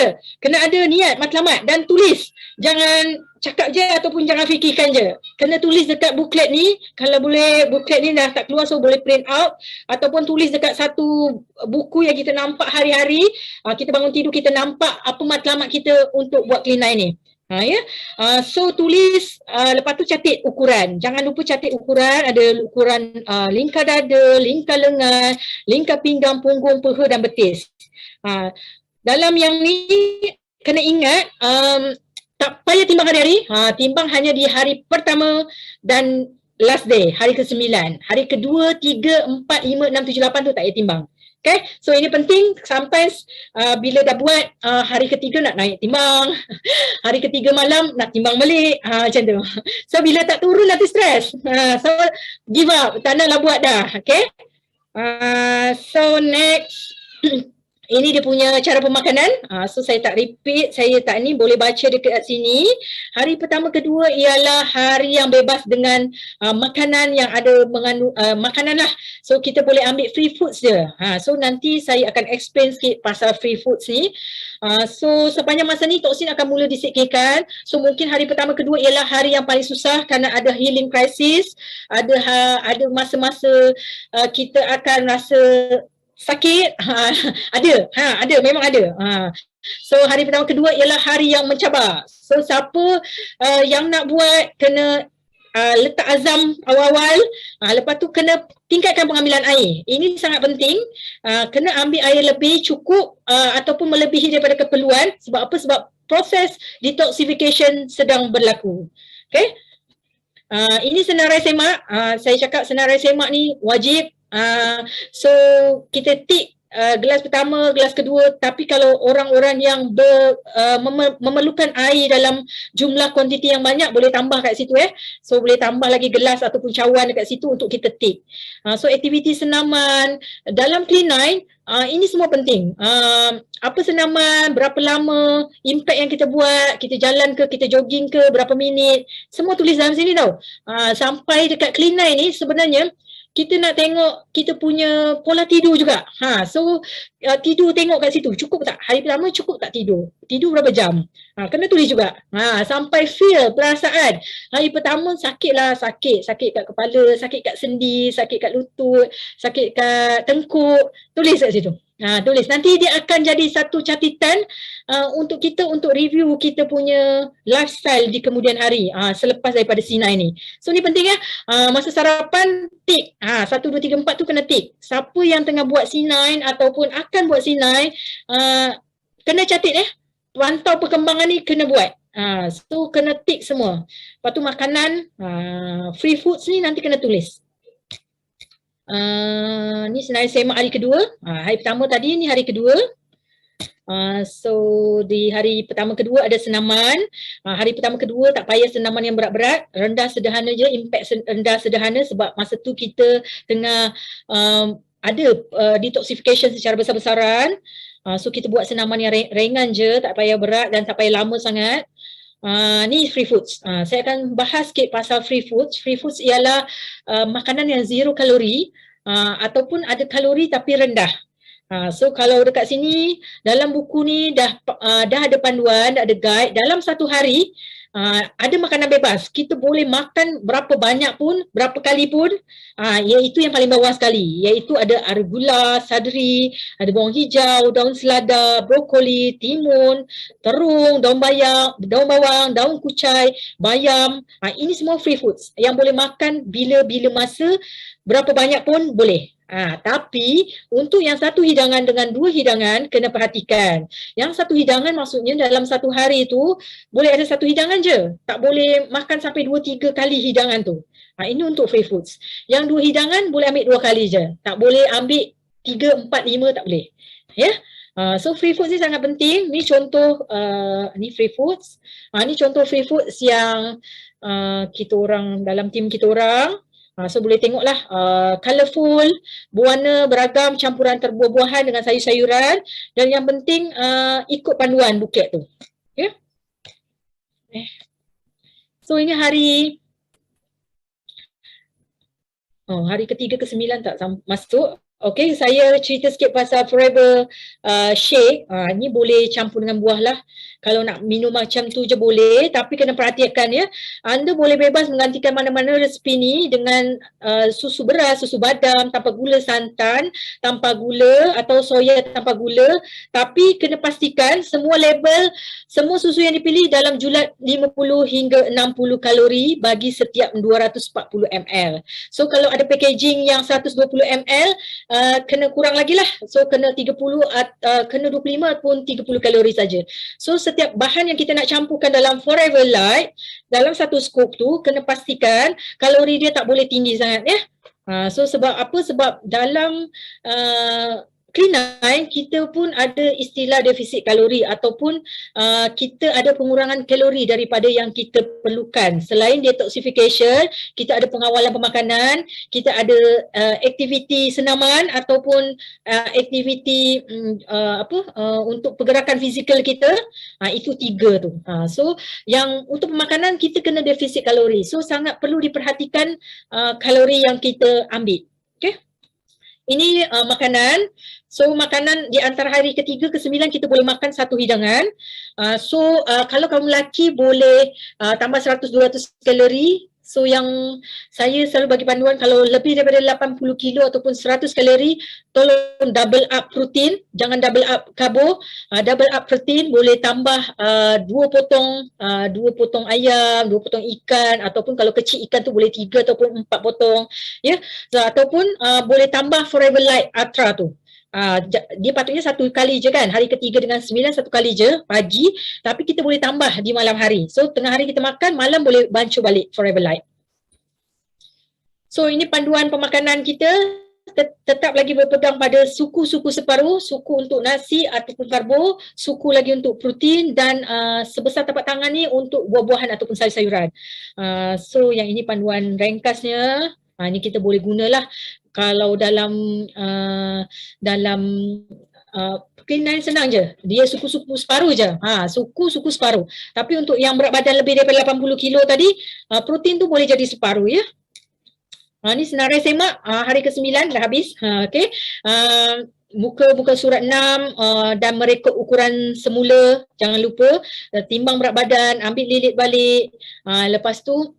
ada niat, matlamat, dan tulis. Jangan cakap je ataupun jangan fikirkan je. Kena tulis dekat buklet ni. Kalau boleh buklet ni dah tak keluar, so boleh print out ataupun tulis dekat satu buku yang kita nampak hari-hari. Kita bangun tidur, kita nampak apa matlamat kita untuk buat Clean 9 ni. So tulis, lepas tu catat ukuran. Jangan lupa catat ukuran. Ada ukuran lingkar dada, lingkar lengan, lingkar pinggang, punggung, peha dan betis. Dalam yang ni kena ingat, tak payah timbang hari-hari. Timbang hanya di hari pertama dan last day, hari ke-9. Hari ke-2, 3, 4, 5, 6, 7, 8 tu tak payah timbang. Okay, so ini penting sampai bila dah buat hari ke-3 nak naik timbang, hari ke-3 malam nak timbang balik, macam tu. So bila tak turun nanti stres, so give up, tak naklah buat dah. Okay, so next, ini dia punya cara pemakanan. So saya tak repeat, saya tak ni, boleh baca dekat sini. Hari pertama kedua ialah hari yang bebas dengan makanan yang ada mengandung makanan lah. So kita boleh ambil free foods je. So nanti saya akan explain sikit pasal free foods ni. So sepanjang masa ni toksin akan mula disingkirkan. So mungkin hari pertama kedua ialah hari yang paling susah kerana ada healing crisis. Ada masa-masa kita akan rasa sakit, ada, memang ada. So hari pertama kedua ialah hari yang mencabar. So siapa yang nak buat kena letak azam awal-awal, lepas tu kena tingkatkan pengambilan air. Ini sangat penting. Kena ambil air lebih cukup ataupun melebihi daripada keperluan. Sebab apa? Sebab proses detoxification sedang berlaku. Okay? Ini senarai semak. Saya cakap senarai semak ni wajib. So kita tik gelas pertama, gelas kedua, tapi kalau orang-orang yang memerlukan air dalam jumlah kuantiti yang banyak, boleh tambah kat situ So boleh tambah lagi gelas ataupun cawan dekat situ untuk kita tik. So aktiviti senaman dalam Clean9, ini semua penting. Apa senaman, berapa lama, impact yang kita buat, kita jalan ke, kita jogging ke, berapa minit, semua tulis dalam sini tau. Sampai dekat Clean9 ni sebenarnya kita nak tengok kita punya pola tidur juga. So tidur tengok kat situ, cukup tak? Hari pertama cukup tak tidur? Tidur berapa jam? Kena tulis juga. Sampai feel, perasaan. Hari pertama sakit lah, sakit kat kepala, sakit kat sendi, sakit kat lutut, sakit kat tengkuk. Tulis kat situ. Tulis. Nanti dia akan jadi satu catatan untuk kita untuk review kita punya lifestyle di kemudian hari selepas daripada C9 ni. So ni penting masa sarapan tik. 1, 2, 3, 4 tu kena tik. Siapa yang tengah buat C9 ataupun akan buat C9 kena catat pantau perkembangan ni kena buat. So kena tik semua. Lepas tu makanan, free foods ni nanti kena tulis. Ni senarai semak hari kedua. Hari pertama tadi ni hari kedua. So di hari pertama kedua ada senaman. Hari pertama kedua tak payah senaman yang berat-berat, rendah sederhana je, impact rendah sederhana sebab masa tu kita tengah ada detoxification secara besar-besaran. So kita buat senaman yang ringan je, tak payah berat dan tak payah lama sangat. Ni free foods. Saya akan bahas sikit pasal free foods. Free foods ialah makanan yang zero kalori ataupun ada kalori tapi rendah. So kalau dekat sini dalam buku ni dah ada panduan, dah ada guide. Dalam satu hari ada makanan bebas. Kita boleh makan berapa banyak pun, berapa kali pun. Iaitu yang paling bawah sekali. Iaitu ada arugula, sadri, ada bawang hijau, daun selada, brokoli, timun, terung, daun bawang, daun kucai, bayam. Ini semua free foods yang boleh makan bila-bila masa, berapa banyak pun boleh. Tapi untuk yang satu hidangan dengan dua hidangan kena perhatikan. Yang satu hidangan maksudnya dalam satu hari tu boleh ada satu hidangan je. Tak boleh makan sampai 2-3 kali hidangan tu. Ini untuk free foods. Yang dua hidangan boleh ambil 2 kali je. Tak boleh ambil 3, 4, 5 tak boleh. So free foods ni sangat penting. Ni contoh ni free foods. Ni contoh free foods yang kita orang dalam tim kita orang. So boleh tengoklah colourful, berwarna beragam, campuran buah-buahan dengan sayur-sayuran dan yang penting ikut panduan buket tu. Okay? So ini hari hari ketiga ke-9 tak masuk. Okay, saya cerita sikit pasal Forever Shake. Ni boleh campur dengan buah lah. Kalau nak minum macam tu je boleh, tapi kena perhatikan Anda boleh bebas menggantikan mana-mana resepi ni dengan susu beras, susu badam, tanpa gula santan, tanpa gula atau soya tanpa gula. Tapi kena pastikan semua label, semua susu yang dipilih dalam julat 50 hingga 60 kalori bagi setiap 240 ml. So kalau ada packaging yang 120 ml, kena kurang lagi lah. So kena 30, kena 25 ataupun 30 kalori saja. So setiap bahan yang kita nak campurkan dalam Forever Light, dalam satu scoop tu kena pastikan kalori dia tak boleh tinggi sangat So sebab apa? Sebab dalam Clean9 kita pun ada istilah defisit kalori ataupun kita ada pengurangan kalori daripada yang kita perlukan. Selain detoxification, kita ada pengawalan pemakanan, kita ada aktiviti senaman ataupun aktiviti untuk pergerakan fizikal kita. Itu 3 tu. So yang untuk pemakanan kita kena defisit kalori. So sangat perlu diperhatikan kalori yang kita ambil. Okay? Ini makanan. So makanan di antara hari ketiga ke-9 kita boleh makan satu hidangan. So kalau kamu lelaki boleh tambah 100-200 kalori So yang saya selalu bagi panduan kalau lebih daripada 80 kilo ataupun 100 kalori, tolong double up protein, jangan double up karbo, double up protein, boleh tambah 2 potong ayam, 2 potong ikan, ataupun kalau kecil ikan tu boleh 3 ataupun 4 potong, ya. So, ataupun boleh tambah Forever Light Ultra tu. Dia patutnya 1 kali je kan, hari ketiga dengan 9 1 kali je pagi, tapi kita boleh tambah di malam hari. So tengah hari kita makan, malam boleh bancuh balik Forever Light. So ini panduan pemakanan kita, tetap lagi berpegang pada suku-suku separuh, suku untuk nasi ataupun karbo, suku lagi untuk protein, dan sebesar tapak tangan ni untuk buah-buahan ataupun sayur-sayuran. So yang ini panduan ringkasnya. Ini kita boleh gunalah kalau dalam K9 senang je. Dia suku-suku separuh je. Suku-suku separuh. Tapi untuk yang berat badan lebih daripada 80 kilo tadi, protein tu boleh jadi separuh ya. Ni senarai semak hari ke-9 dah habis. Okey. Muka surat 6 dan merekod ukuran semula. Jangan lupa timbang berat badan, ambil lilit balik. Lepas tu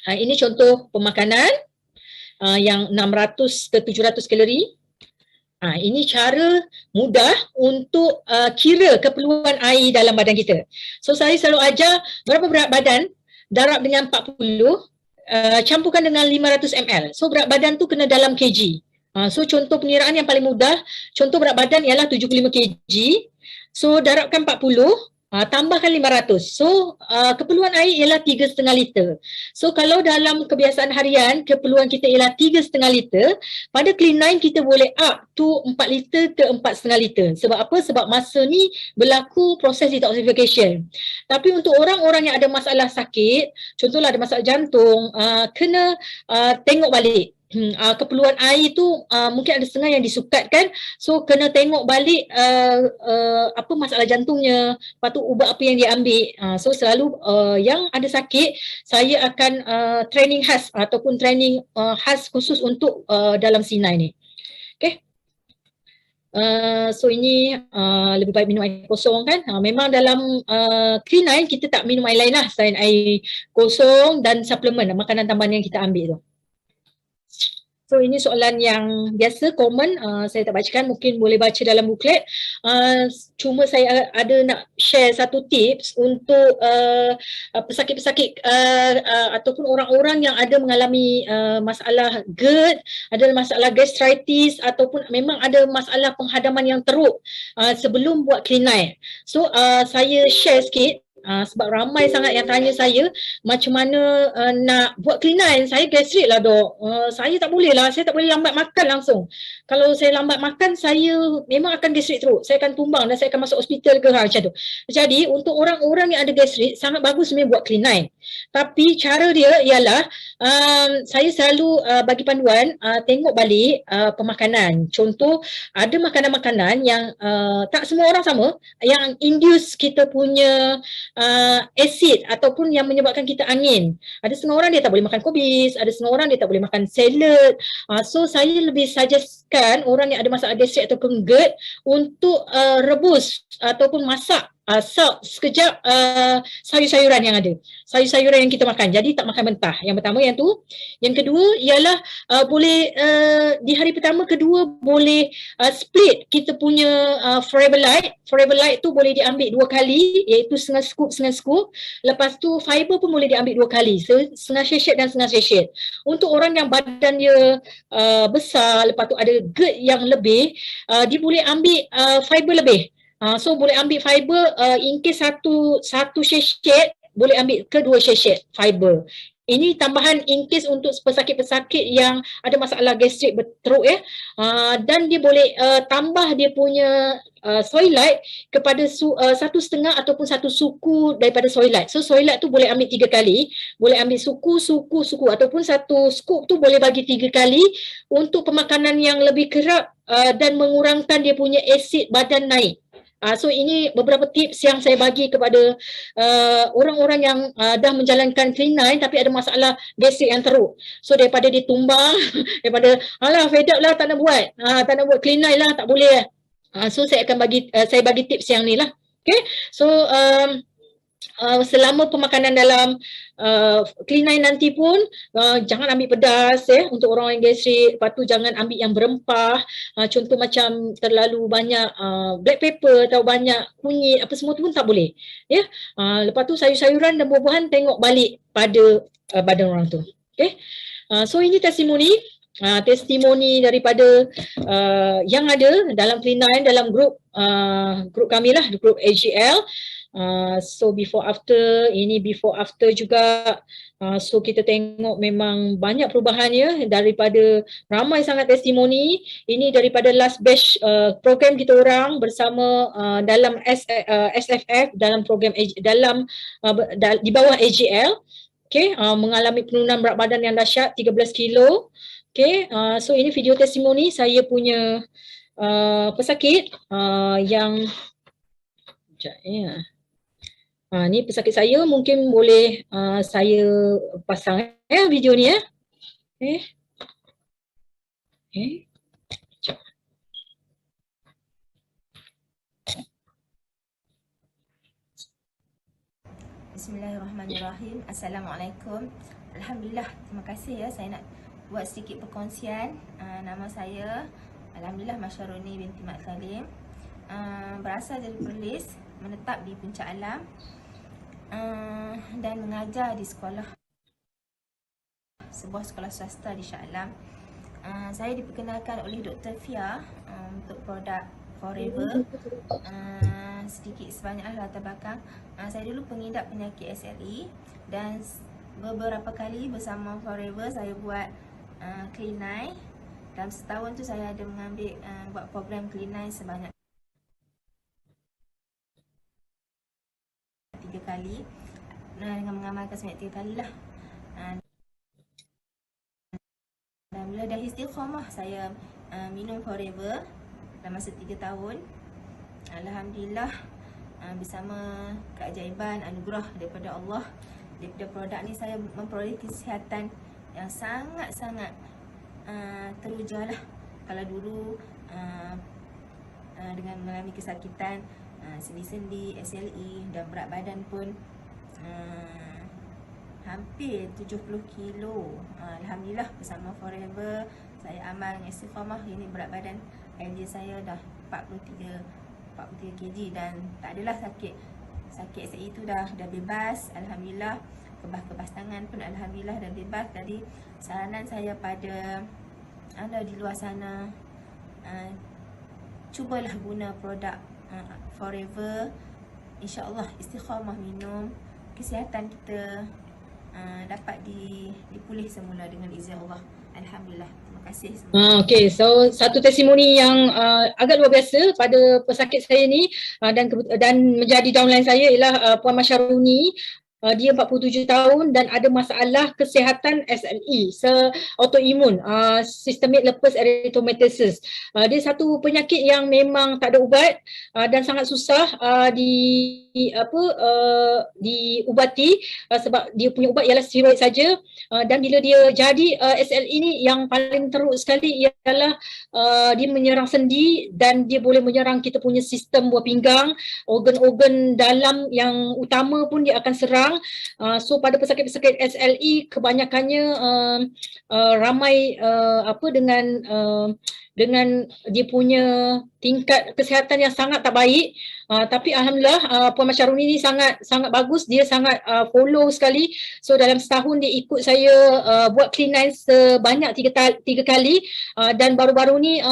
ini contoh pemakanan yang 600 ke 700 kalori. Ini cara mudah untuk kira keperluan air dalam badan kita. So saya selalu ajar berapa berat badan, darab dengan 40, campurkan dengan 500 ml. So berat badan tu kena dalam kg. So contoh pengiraan yang paling mudah, contoh berat badan ialah 75 kg. So darabkan 40, tambahkan 500. So keperluan air ialah 3,5 liter. So kalau dalam kebiasaan harian keperluan kita ialah 3,5 liter, pada Clean9 kita boleh up to 4 liter ke 4,5 liter. Sebab apa? Sebab masa ni berlaku proses detoxification. Tapi untuk orang-orang yang ada masalah sakit, contohlah ada masalah jantung, kena tengok balik. Keperluan air tu mungkin ada setengah yang disukatkan, so kena tengok balik apa masalah jantungnya, lepas tu ubat apa yang dia ambil. So selalu yang ada sakit, saya akan training khas ataupun training khas khusus untuk dalam C9 ni. Okay. So ini lebih baik minum air kosong kan. Memang dalam Clean9 kita tak minum air lain lah selain air kosong dan suplemen, makanan tambahan yang kita ambil tu. So ini soalan yang biasa, common, saya tak bacakan, mungkin boleh baca dalam buklet. Cuma saya ada nak share satu tips untuk pesakit-pesakit ataupun orang-orang yang ada mengalami masalah GERD, ada masalah gastritis ataupun memang ada masalah penghadaman yang teruk sebelum buat Clean9. So saya share sikit. Sebab ramai sangat yang tanya saya macam mana nak buat Clean9. Saya gastrik lah dok, saya tak boleh lah, saya tak boleh lambat makan langsung. Kalau saya lambat makan, saya memang akan gastrik teruk, saya akan tumbang dan saya akan masuk hospital ke macam tu. Jadi untuk orang-orang yang ada gastrik, sangat bagus sebenarnya buat Clean9. Tapi cara dia ialah saya selalu bagi panduan, tengok balik pemakanan. Contoh, ada makanan-makanan yang tak semua orang sama, yang induce kita punya asid ataupun yang menyebabkan kita angin. Ada setengah orang dia tak boleh makan kubis, ada setengah orang dia tak boleh makan salad. So saya lebih suggestkan orang yang ada masalah gastrik ataupun GERD untuk rebus ataupun masak sekejap sayur-sayuran yang ada. Sayur-sayuran yang kita makan. Jadi tak makan mentah. Yang pertama yang tu. Yang kedua ialah boleh di hari pertama, kedua boleh split kita punya Forever Light. Forever Light tu boleh diambil 2 kali, iaitu setengah scoop. Lepas tu fiber pun boleh diambil 2 kali. So setengah sachet dan setengah sachet. Untuk orang yang badan dia besar, lepas tu ada GERD yang lebih, dia boleh ambil fiber lebih. So boleh ambil fiber in case satu sachet, boleh ambil ke 2 sachet fiber. Ini tambahan in case untuk pesakit-pesakit yang ada masalah gastrik teruk ya. Dan dia boleh tambah dia punya soy light kepada 1,5 ataupun 1 suku daripada soy light. So soy light tu boleh ambil 3 kali, boleh ambil suku ataupun 1 scoop tu boleh bagi 3 kali untuk pemakanan yang lebih kerap dan mengurangkan dia punya asid badan naik. So ini beberapa tips yang saya bagi kepada orang-orang yang dah menjalankan Clean9 tapi ada masalah gastrik yang teruk. So daripada dia tumbang, daripada alah fed up lah, tak nak buat Clean9 lah, tak boleh lah. So saya akan bagi tips yang ni lah. Okay, so selama pemakanan dalam Clean9 nanti pun jangan ambil pedas untuk orang yang gastrik. Lepas tu jangan ambil yang berempah, contoh macam terlalu banyak black pepper atau banyak kunyit apa semua tu pun tak boleh ya. Lepas tu sayur-sayuran dan buah-buahan tengok balik pada badan orang tu. Okay. So ini testimoni daripada yang ada dalam Clean9 dalam grup kami lah, grup AGL. So before after, ini before after juga. So kita tengok memang banyak perubahannya daripada ramai sangat testimoni. Ini daripada last batch program kita orang bersama dalam SFF dalam program dalam di bawah AGL. Okay, mengalami penurunan berat badan yang dahsyat 13 kilo. Okay, so ini video testimoni saya punya pesakit yang ni pesakit saya, mungkin boleh saya pasang video ni Okay. Bismillahirrahmanirrahim. Assalamualaikum. Alhamdulillah, terima kasih ya. Saya nak buat sedikit perkongsian. Nama saya Alhamdulillah Masyaruni binti Mat Salim. Berasal dari Perlis, menetap di Puncak Alam dan mengajar di sebuah sekolah swasta di Shah Alam. Saya diperkenalkan oleh Dr. Fia untuk produk Forever. Sedikit sebanyaklah latar belakang. Saya dulu pengidap penyakit SLE dan beberapa kali bersama Forever saya buat Clean9. Dalam setahun tu saya ada mengambil buat program Clean9 sebanyak 3 kali. Dengan mengamalkan sebanyak 3 kali lah. Dan bila dah istiqamah saya minum Forever dalam masa 3 tahun. Alhamdulillah, bersama keajaiban anugerah daripada Allah, daripada produk ni saya memperoleh kesihatan yang sangat-sangat teruja lah. Kalau dulu dengan mengalami kesakitan sendi-sendi, SLE dan berat badan pun hampir 70 kilo. Alhamdulillah bersama Forever saya amal dengan istiqamah. Ini berat badan LJ saya dah 43 kg dan tak adalah sakit SLE itu dah bebas. Alhamdulillah, kebas tangan pun alhamdulillah dah bebas. Jadi saranan saya pada anda di luar sana, cubalah guna produk Forever. InsyaAllah istiqamah minum, kesihatan kita dapat dipulih semula dengan izin Allah. Alhamdulillah. Terima kasih semua. Okay, so satu testimoni yang agak luar biasa pada pesakit saya ni dan menjadi downline saya ialah Puan Masyaruni. Dia 47 tahun dan ada masalah kesihatan SLE, autoimun, systemic lupus erythematosus. Dia satu penyakit yang memang tak ada ubat dan sangat susah diubati sebab dia punya ubat ialah steroid saja. Dan bila dia jadi SLE ni, yang paling teruk sekali ialah dia menyerang sendi dan dia boleh menyerang kita punya sistem buah pinggang, organ-organ dalam yang utama pun dia akan serang. So pada pesakit-pesakit SLE kebanyakannya ramai dengan dia punya tingkat kesihatan yang sangat tak baik. Tapi alhamdulillah Puan Masyaruni ni sangat bagus, dia sangat follow sekali. So dalam setahun dia ikut saya buat Clean9 sebanyak 3 kali dan baru-baru ni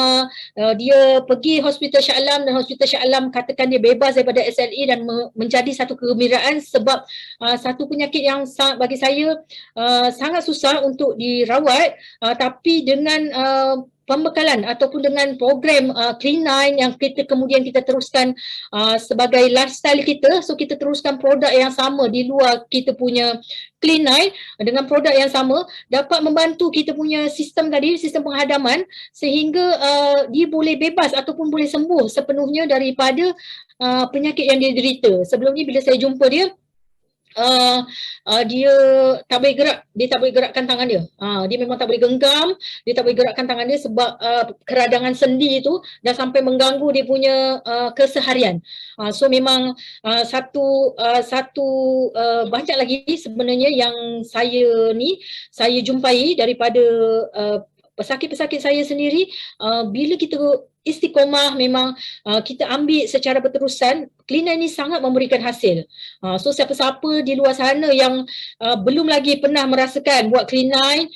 dia pergi Hospital Shah Alam dan Hospital Shah Alam katakan dia bebas daripada SLE dan menjadi satu kegembiraan sebab satu penyakit yang bagi saya sangat susah untuk dirawat, tapi dengan pembekalan ataupun dengan program Clean9 yang kemudian kita teruskan sebagai lifestyle kita. So kita teruskan produk yang sama di luar kita punya Clean9 dengan produk yang sama dapat membantu kita punya sistem tadi, sistem penghadaman, sehingga dia boleh bebas ataupun boleh sembuh sepenuhnya daripada penyakit yang dia derita. Sebelum ni bila saya jumpa dia, dia tak boleh gerak, dia tak boleh gerakkan tangan dia. Dia memang tak boleh genggam, dia tak boleh gerakkan tangan dia sebab keradangan sendi tu dah sampai mengganggu dia punya keseharian. So memang satu banyak lagi sebenarnya yang saya jumpai daripada pesakit-pesakit saya sendiri. Bila kita istiqomah memang kita ambil secara berterusan, Clean9 ni sangat memberikan hasil. So siapa-siapa di luar sana yang belum lagi pernah merasakan buat Clean9,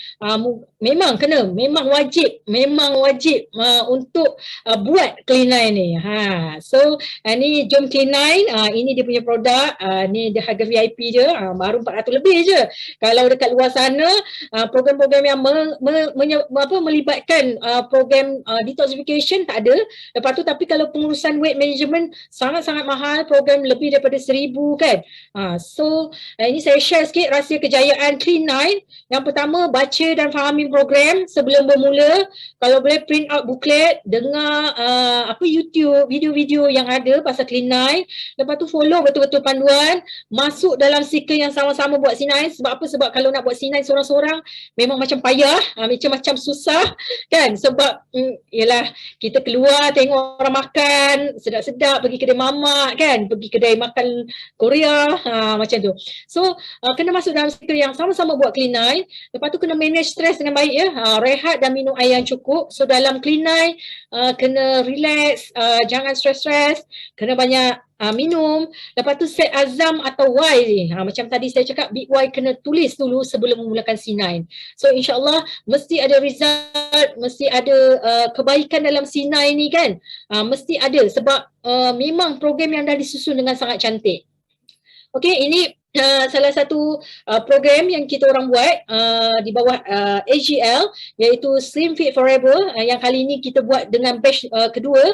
memang wajib untuk buat Clean9 ni. So ni jom Clean9, ini dia punya produk, ni dia harga VIP je, baru 400 lebih je. Kalau dekat luar sana program-program yang melibatkan program detoxification tak ada. Lepas tu tapi kalau pengurusan weight management sangat-sangat mahal, program lebih daripada 1,000 kan. So ini saya share sikit rahsia kejayaan Clean9. Yang pertama, baca dan fahami program sebelum bermula. Kalau boleh print out booklet, dengar YouTube, video-video yang ada pasal Clean9. Lepas tu follow betul-betul panduan, masuk dalam circle yang sama-sama buat C9. Sebab apa? Sebab kalau nak buat C9 seorang-seorang memang macam payah, macam susah kan. Sebab yelah, kita keluar tengok orang makan sedap-sedap, pergi kedai mamak kan, pergi kedai makan Korea, macam tu. So kena masuk dalam circle yang sama-sama buat Clean9. Lepas tu kena manage stres dengan baik ya, rehat dan minum air yang cukup. So dalam Clean9 kena relax, jangan stres-stres, kena banyak minum. Lepas tu set azam atau why ni, macam tadi saya cakap, big why kena tulis dulu sebelum memulakan C9. So insyaAllah mesti ada result, mesti ada kebaikan dalam C9 ni kan, mesti ada sebab memang program yang dah disusun dengan sangat cantik. Okay, ini salah satu program yang kita orang buat di bawah AGL, iaitu Slim Fit Forever, yang kali ini kita buat dengan batch kedua.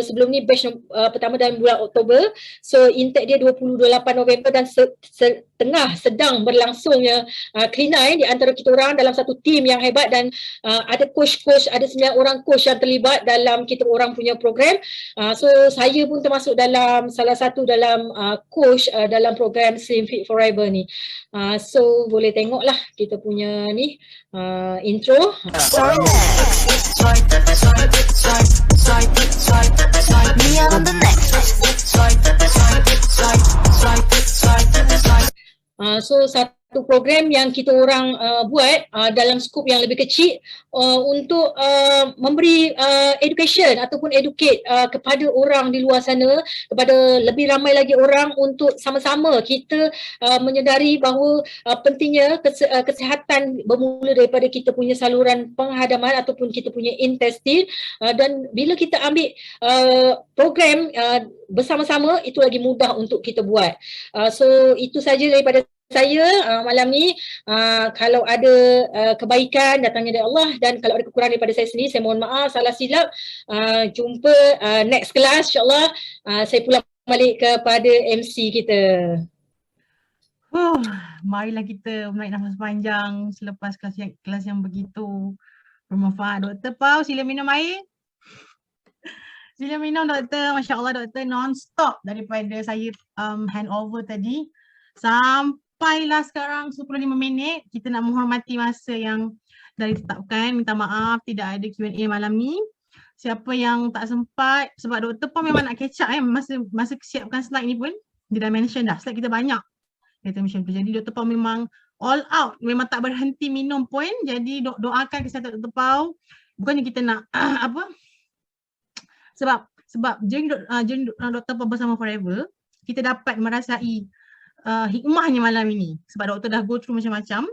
Sebelum ni batch pertama dalam bulan Oktober. So intake dia 28 November dan sedang berlangsungnya Clean9 di antara kita orang dalam satu team yang hebat, dan ada coach-coach, ada 9 orang coach yang terlibat dalam kita orang punya program. So saya pun termasuk dalam salah satu dalam coach dalam program Slim Fit Forever ni. So boleh tengoklah kita punya ni intro. So satu program yang kita orang buat dalam skop yang lebih kecil untuk memberi education ataupun educate kepada orang di luar sana, kepada lebih ramai lagi orang, untuk sama-sama kita menyedari bahawa pentingnya kesihatan bermula daripada kita punya saluran penghadaman ataupun kita punya intestine, dan bila kita ambil program bersama-sama, itu lagi mudah untuk kita buat. So itu saja daripada saya malam ni. Kalau ada kebaikan datangnya dari Allah, dan kalau ada kekurangan daripada saya sendiri, saya mohon maaf, salah silap. Jumpa next kelas insyaAllah. Saya pulang balik kepada MC kita. Marilah kita menarik nafas panjang selepas kelas yang begitu bermanfaat. Dr. Pau, sila minum air. Sila minum doktor. Masya Allah doktor non-stop daripada saya hand over tadi sampailah sekarang 15 minit. Kita nak menghormati masa yang dah ditetapkan. Minta maaf tidak ada Q&A malam ni. Siapa yang tak sempat, sebab Dr. Pau memang nak catch up masa siapkan slide ni pun dia dah mention dah, slide kita banyak. Jadi Dr. Pau memang all out, memang tak berhenti minum pun. Jadi doakan kesihatan Dr. Pau. Bukannya kita nak sebab journey Dr. Pau bersama Forever, kita dapat merasai hikmahnya malam ini. Sebab doktor dah go through macam-macam.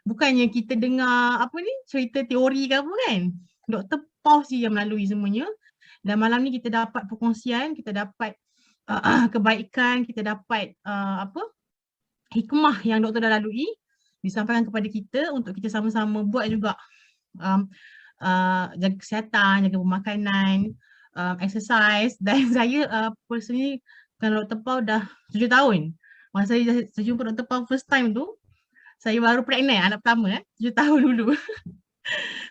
Bukannya kita dengar cerita teori ke apa kan. Dr. Pau sih yang melalui semuanya. Dan malam ni kita dapat perkongsian, kita dapat kebaikan, kita dapat hikmah yang doktor dah lalui disampaikan kepada kita untuk kita sama-sama buat juga. Jaga kesihatan, jaga pemakanan, exercise. Dan saya personally dengan Dr. Pau dah 7 tahun. Masa saya jumpa Dr. Pau first time tu, saya baru pregnant anak pertama 7 tahun dulu.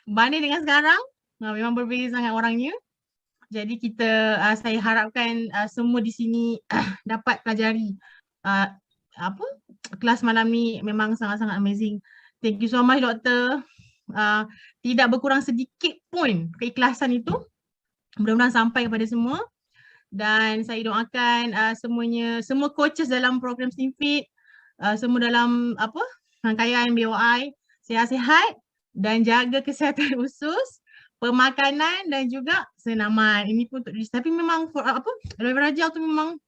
Banding dengan sekarang, memang berbeza sangat orangnya. Jadi saya harapkan semua di sini dapat pelajari kelas malam ni memang sangat-sangat amazing. Thank you so much doktor. Tidak berkurang sedikit pun keikhlasan itu. Mudah-mudahan sampai kepada semua. Dan saya doakan semua coaches dalam program STEAMFIT, semua dalam rangkaian BOI sihat-sihat dan jaga kesihatan usus, pemakanan dan juga senaman. Ini pun untuk diri. Tapi memang aloe vera gel tu memang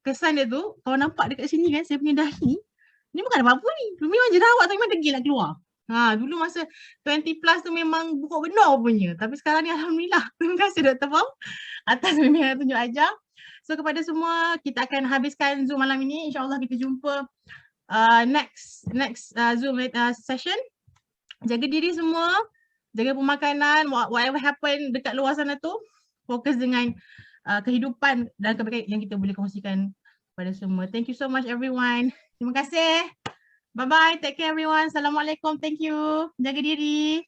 kesan dia tu, kalau nampak dekat sini kan saya punya dahi ni bukan apa-apa ni. Memang jerawat tu memang degil nak keluar. Dulu masa 20 plus tu memang buruk benar punya. Tapi sekarang ni alhamdulillah. Terima kasih Dr. Fong atas bimbingan tunjuk ajar. So kepada semua, kita akan habiskan Zoom malam ini. InsyaAllah kita jumpa next Zoom session. Jaga diri semua, jaga pemakanan, whatever happen dekat luar sana tu, fokus dengan kehidupan dan kebaikan yang kita boleh kongsikan pada semua. Thank you so much everyone. Terima kasih. Bye-bye. Take care everyone. Assalamualaikum. Thank you. Jaga diri.